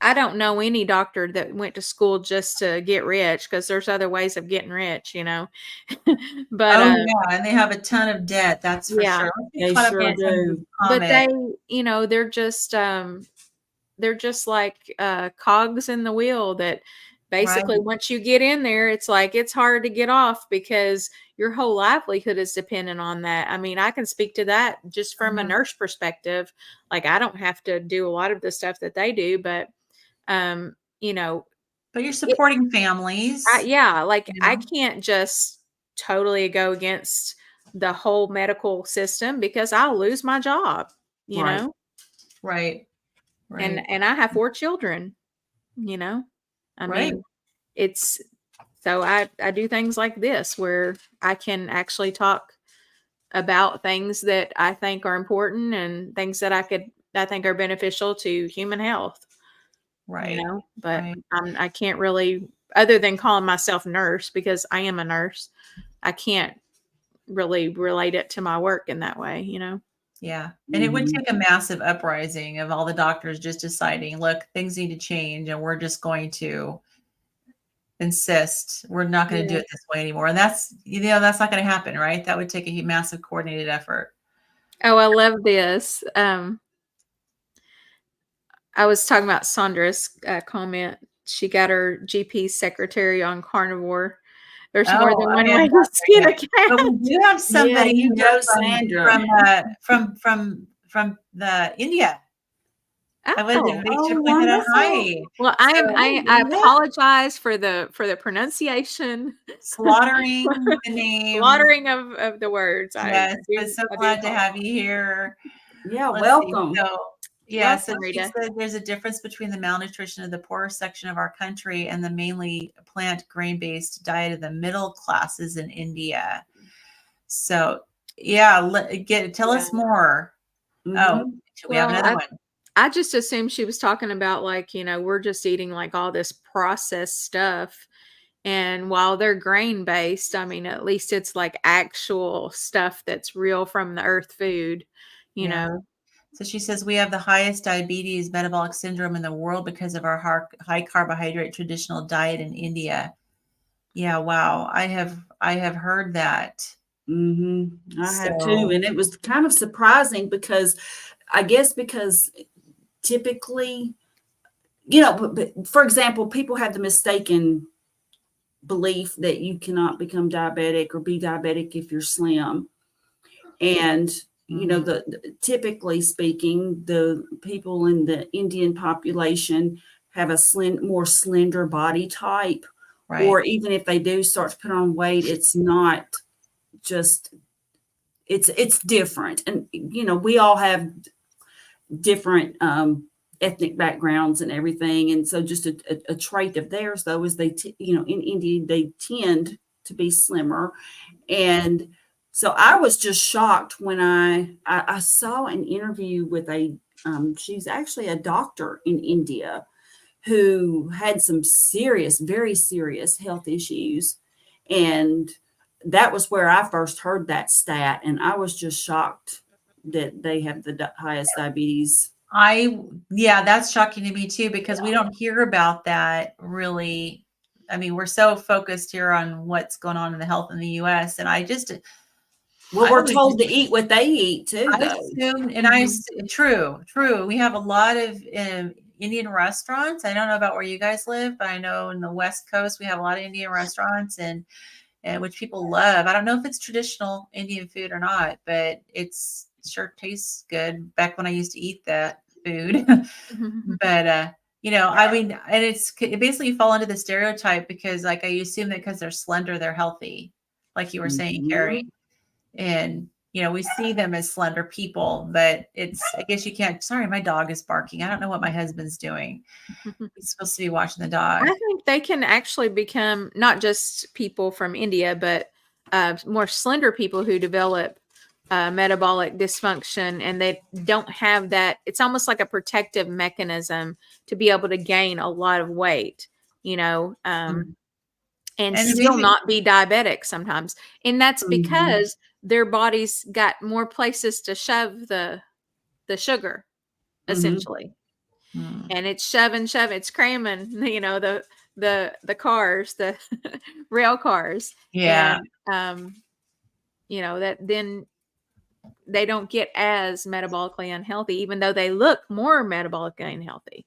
I don't know any doctor that went to school just to get rich, because there's other ways of getting rich, but and they have a ton of debt. That's for sure. They sure do. But they're just like cogs in the wheel that basically once you get in there, it's like it's hard to get off, because your whole livelihood is dependent on that. I can speak to that just from a nurse perspective. Like, I don't have to do a lot of the stuff that they do, but but you're supporting families. I can't just totally go against the whole medical system, because I'll lose my job, you know? Right. And I have 4 children, it's, so I do things like this where I can actually talk about things that I think are important and things that I think are beneficial to human health. Right. But I can't really, other than calling myself nurse, because I am a nurse, I can't really relate it to my work in that way, Yeah. And it would Mhm. take a massive uprising of all the doctors just deciding, look, things need to change and we're just going to insist we're not going to do Yeah. it this way anymore. And that's, that's not going to happen, right? That would take a massive coordinated effort. Oh, I love this. I was talking about Sandra's comment. She got her GP secretary on carnivore. There's more Oh, than I one haven't way got to skin there a yet. But we cat. do have Yeah, somebody you here go, Sandra. from the India. I was Oh, they Oh, shook my head on wonderful. high. well, So I apologize for the pronunciation, slaughtering the names. slaughtering of the words. Yes, but so I do glad to have apologize. you here. Yeah, Let's see. welcome. So, yeah, so Welcome, she Rita. said there's a difference between the malnutrition of the poorer section of our country and the mainly plant grain-based diet of the middle classes in India. So, yeah, tell Yeah. us more. Oh, Mhm. we have Well, another one. I just assumed she was talking about like, we're just eating like all this processed stuff. And while they're grain based, I mean, at least it's like actual stuff that's real from the earth food, you Yeah. know. So she says we have the highest diabetes metabolic syndrome in the world because of our high carbohydrate traditional diet in India. Yeah, wow. I have heard that. Mhm. I have too, So, and it was kind of surprising because I guess because typically, but for example, people have the mistaken belief that you cannot become diabetic or be diabetic if you're slim. And mhm, typically speaking, the people in the Indian population have a more slender body type, right. or even if they do start to put on weight, it's not just it's different. And we all have different ethnic backgrounds and everything, and so just a trait of theirs though is in India they tend to be slimmer. And so I was just shocked when I saw an interview with she's actually a doctor in India who had some serious, very serious health issues. And that was where I first heard that stat. And I was just shocked that they have the highest diabetes. Yeah, that's shocking to me too, because we don't hear about that really. I mean, we're so focused here on what's going on in the health in the US. And Well, I we're always told to eat what they eat too, I though. assume, Mhm. true. We have a lot of Indian restaurants. I don't know about where you guys live, but I know in the West Coast we have a lot of Indian restaurants and which people love. I don't know if it's traditional Indian food or not, but it's sure tastes good. Back when I used to eat that food, but I mean, and it basically fall into the stereotype because like I assume that because they're slender, they're healthy, like you were saying, Carrie. Mhm. And we see them as slender people, but I guess you can't. Sorry, my dog is barking. I don't know what my husband's doing. He's supposed to be watching the dog. I think they can actually become not just people from India, but more slender people who develop metabolic dysfunction and they don't have that. It's almost like a protective mechanism to be able to gain a lot of weight, you know, and And still maybe not be diabetic sometimes. And that's Mhm. because their bodies got more places to shove the sugar, Mhm. essentially. hmm, And it's shoving, it's cramming, the cars, the rail cars. yeah. And that then they don't get as metabolically unhealthy, even though they look more metabolically unhealthy.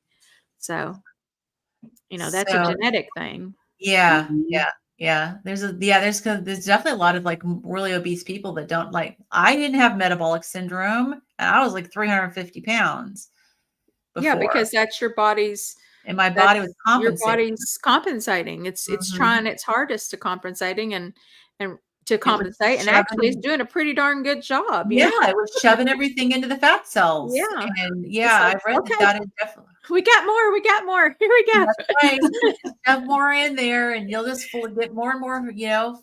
So, that's a So genetic thing. yeah, Mhm. yeah. There's definitely a lot of like really obese people that don't like. I didn't have metabolic syndrome, and I was like 350 pounds Yeah, before, because that's your body's and my body was that's your compensating. body's compensating. It's Mhm. trying its hardest to compensating and to It was compensate, and actually it's shoving. doing a pretty darn good job, Yeah, it was shoving everything into the fat cells, Yeah. and It's yeah, like, I've read that okay, that is definitely we got more. Here we that's right. go. Shove more in there, and you'll just get more and more,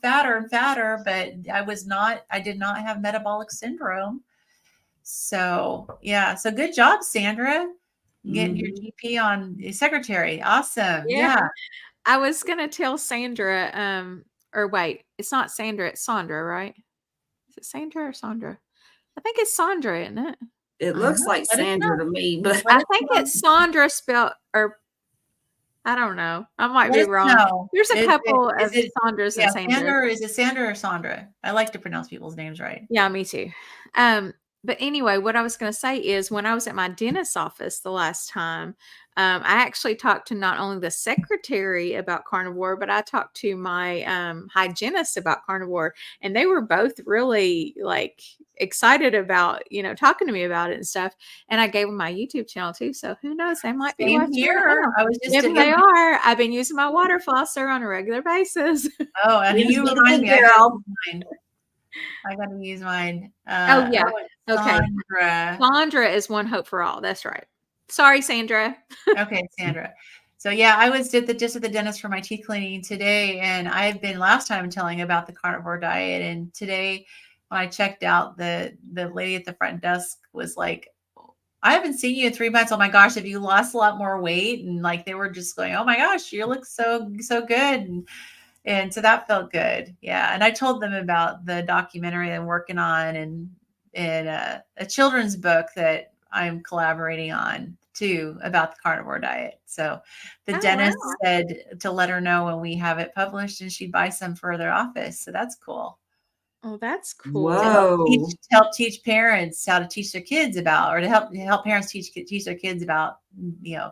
fatter and fatter. But I did not have metabolic syndrome. So yeah, so good job, Sandra, getting your Mhm. GP on secretary. Awesome. Yeah. Yeah. I was gonna tell Sandra, or wait, it's not Sandra, it's Sandra, right? Is it Sandra or Sandra? I think it's Sandra, isn't it? It looks like Let us Sandra know. to me, but I think it's Sandra spelled, or I don't know. I might be Let us wrong. know. There's a couple of Is it Sandras yeah, and Sandras. Sandra, is it Sandra or Sandra? I like to pronounce people's names right. Yeah, me too. But anyway, what I was going to say is when I was at my dentist's office the last time, I actually talked to not only the secretary about carnivore, but I talked to my hygienist about carnivore, and they were both really like excited about, talking to me about it and stuff. And I gave them my YouTube channel too. So who knows? They might be Same watching it here. now. I was just If they are, I've been using my water flosser on a regular basis. Oh, and Yes, you be a remind good me, girl. I gotta use mine. Oh, yeah. Okay. Sandra. Sandra is One Hope for All. That's right. Sorry, Sandra. Okay, Sandra. So yeah, I was just at the dentist for my teeth cleaning today, and I had been last time telling about the carnivore diet, and today when I checked out, the lady at the front desk was like, I haven't seen you in 3 months. Oh my gosh, have you lost a lot more weight? And like they were just going, oh my gosh, you look so good. And so that felt good. Yeah. And I told them about the documentary I'm working on and a children's book that I'm collaborating on too about the carnivore diet. So the Oh, dentist wow. said to let her know when we have it published and she'd buy some for their office. So that's cool. Oh, that's cool. Whoa. To help teach parents how to teach their kids about, or to help parents teach their kids about,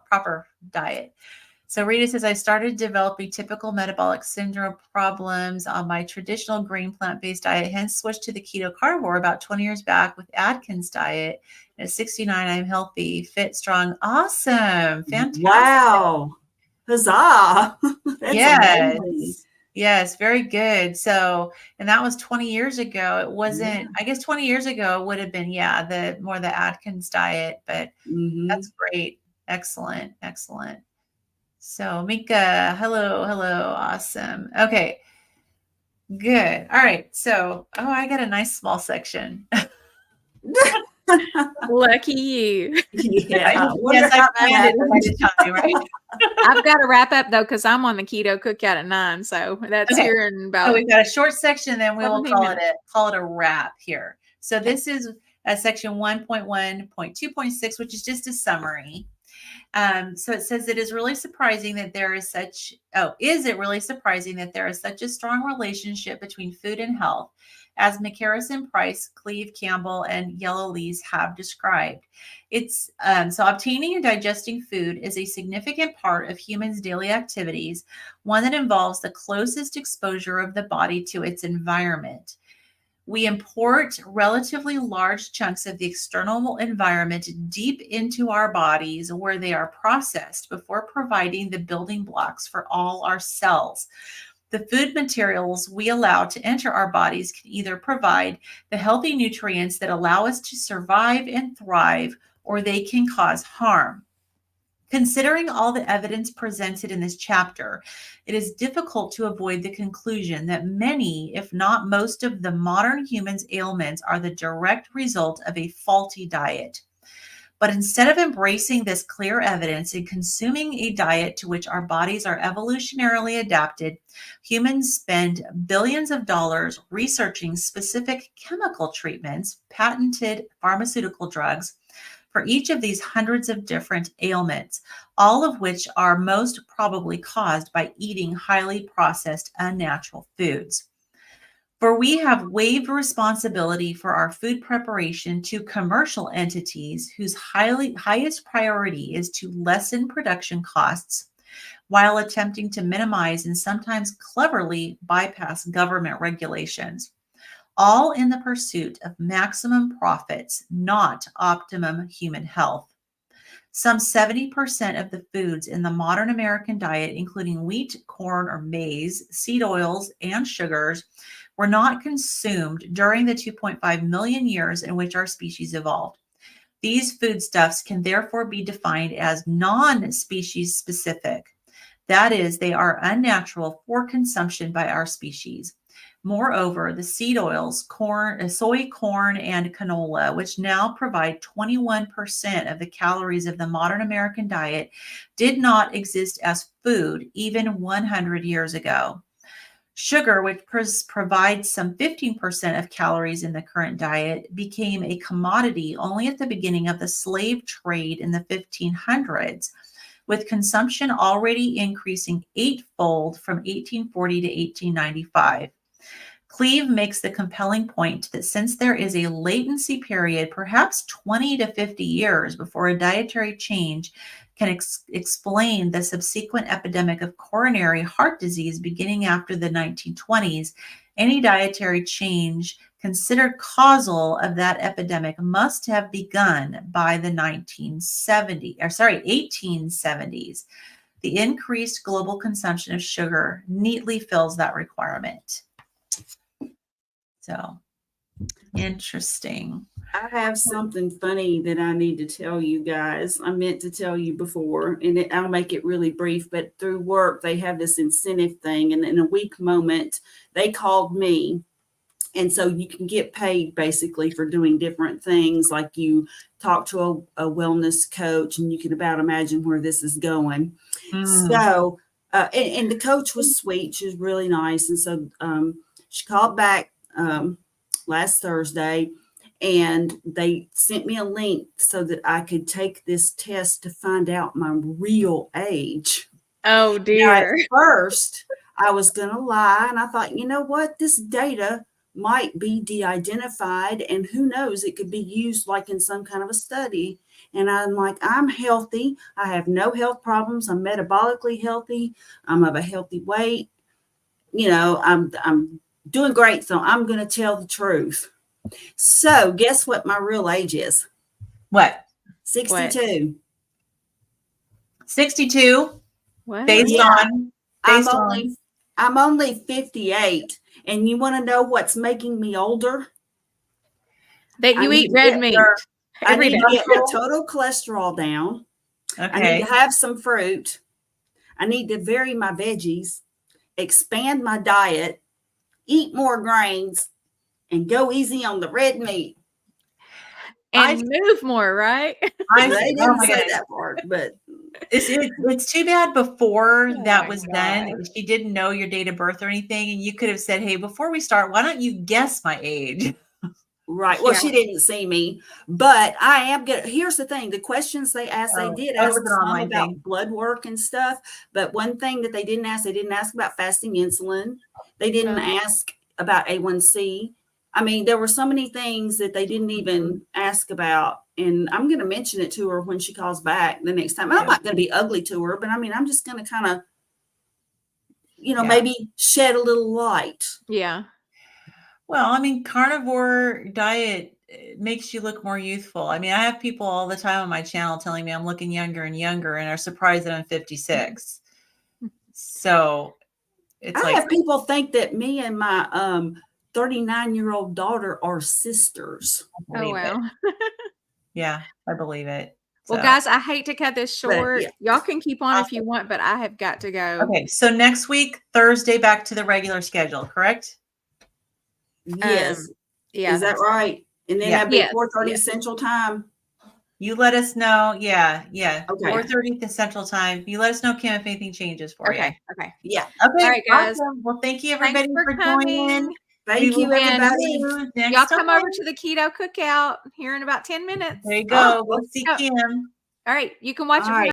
proper diet. So Rita says, I started developing typical metabolic syndrome problems on my traditional green plant-based diet, hence switched to the keto carnivore about 20 years back with Atkins diet. At 69, I'm healthy, fit, strong. Awesome. Fantastic. Wow. Huzzah. That's Yes. amazing. Yes, very good. So, and that was 20 years ago. It wasn't, I guess 20 years ago it would have been, the Atkins diet, but Mm-hmm. that's great. Excellent. Excellent. So Mika, hello. Awesome. Okay, good. All right. So, I got a nice small section. Lucky you. Yeah. I planned it ahead of time, right? I've got to wrap up though, because I'm on the keto cookout at 9. So that's Okay. here in So about we've got a short section, then we will 17 call minutes. it a wrap here. So this is section 1.1.2.6, which is just a summary. So it says, is it really surprising that there is such a strong relationship between food and health, as McCarrison, Price, Cleve, Campbell, and Yellow Lees have described? It's so obtaining and digesting food is a significant part of humans' daily activities, one that involves the closest exposure of the body to its environment. We import relatively large chunks of the external environment deep into our bodies, where they are processed before providing the building blocks for all our cells. The food materials we allow to enter our bodies can either provide the healthy nutrients that allow us to survive and thrive, or they can cause harm. Considering all the evidence presented in this chapter, it is difficult to avoid the conclusion that many, if not most, of the modern humans' ailments are the direct result of a faulty diet. But instead of embracing this clear evidence and consuming a diet to which our bodies are evolutionarily adapted, humans spend billions of dollars researching specific chemical treatments, patented pharmaceutical drugs, for each of these hundreds of different ailments, all of which are most probably caused by eating highly processed, unnatural foods. For we have waived responsibility for our food preparation to commercial entities whose highest priority is to lessen production costs, while attempting to minimize and sometimes cleverly bypass government regulations, all in the pursuit of maximum profits, not optimum human health. Some 70% of the foods in the modern American diet, including wheat, corn, or maize, seed oils, and sugars, were not consumed during the 2.5 million years in which our species evolved. These foodstuffs can therefore be defined as non-species specific. That is, they are unnatural for consumption by our species. Moreover, the seed oils, soy, corn, and canola, which now provide 21% of the calories of the modern American diet, did not exist as food even 100 years ago. Sugar, which provides some 15% of calories in the current diet, became a commodity only at the beginning of the slave trade in the 1500s, with consumption already increasing eightfold from 1840 to 1895. Cleve makes the compelling point that since there is a latency period, perhaps 20 to 50 years before a dietary change can explain the subsequent epidemic of coronary heart disease beginning after the 1920s, any dietary change considered causal of that epidemic must have begun by the 1870s. The increased global consumption of sugar neatly fills that requirement. So interesting. I have something funny that I need to tell you guys. I meant to tell you before, and I'll make it really brief, but through work, they have this incentive thing. And in a weak moment, they called me. And so you can get paid basically for doing different things. Like you talk to a wellness coach, and you can about imagine where this is going. So, and the coach was sweet. She was really nice. And so she called back last Thursday, and they sent me a link so that I could take this test to find out my real age. Oh, Now, dear. at first, I was going to lie, and I thought, you know what? This data might be de-identified, and who knows, it could be used like in some kind of a study. And I'm like, I'm healthy. I have no health problems. I'm metabolically healthy. I'm of a healthy weight. You know, I'm doing great. So I'm going to tell the truth. So guess what my real age is? What? 62. 62. What? Based Yeah. on. I'm only 58. And you want to know what's making me older? That I you need eat to red get meat I every need day. to get my total cholesterol down. I need Okay. to have some fruit. I need to vary my veggies, expand my diet, eat more grains, and go easy on the red meat. And move more, right? They Oh didn't my say goodness. that part, but It's too bad before Oh that my was God. done, she didn't know your date of birth or anything, and you could have said, "Hey, before we start, why don't you guess my age?" right. Well, Yeah. she didn't see me, but I am good. Here's the thing: the questions they asked, they did that ask was an some online about thing. blood work and stuff. But one thing that they didn't ask about fasting insulin. They didn't ask about A1C. I mean, there were so many things that they didn't even ask about. And I'm going to mention it to her when she calls back the next time. I'm not going to be ugly to her, but I mean, I'm just going to kind of, maybe shed a little light. Yeah. Well, I mean, carnivore diet makes you look more youthful. I mean, I have people all the time on my channel telling me I'm looking younger and younger, and are surprised that I'm 56. So it's I have people think that me and my 39-year-old daughter are sisters. I believe it. wow. Yeah, I believe it. Well, So. guys, I hate to cut this short. yeah. Y'all can keep on if you want, but I have got to go. Okay, so next week, Thursday, back to the regular schedule, correct? Yes. Yeah. Is that right? And then that'd be 4:30 Central Time. You let us know. Yeah. Okay. 4:30 Central Time. You let us know, Kim, if anything changes for you. Okay. Yeah. Okay. All right, guys. Awesome. Well, thank you everybody Thanks for joining. coming. Thank you, everybody. Y'all come over to the keto cookout here in about 10 minutes. There you go. We'll see Oh. Kim. All right. You can watch it from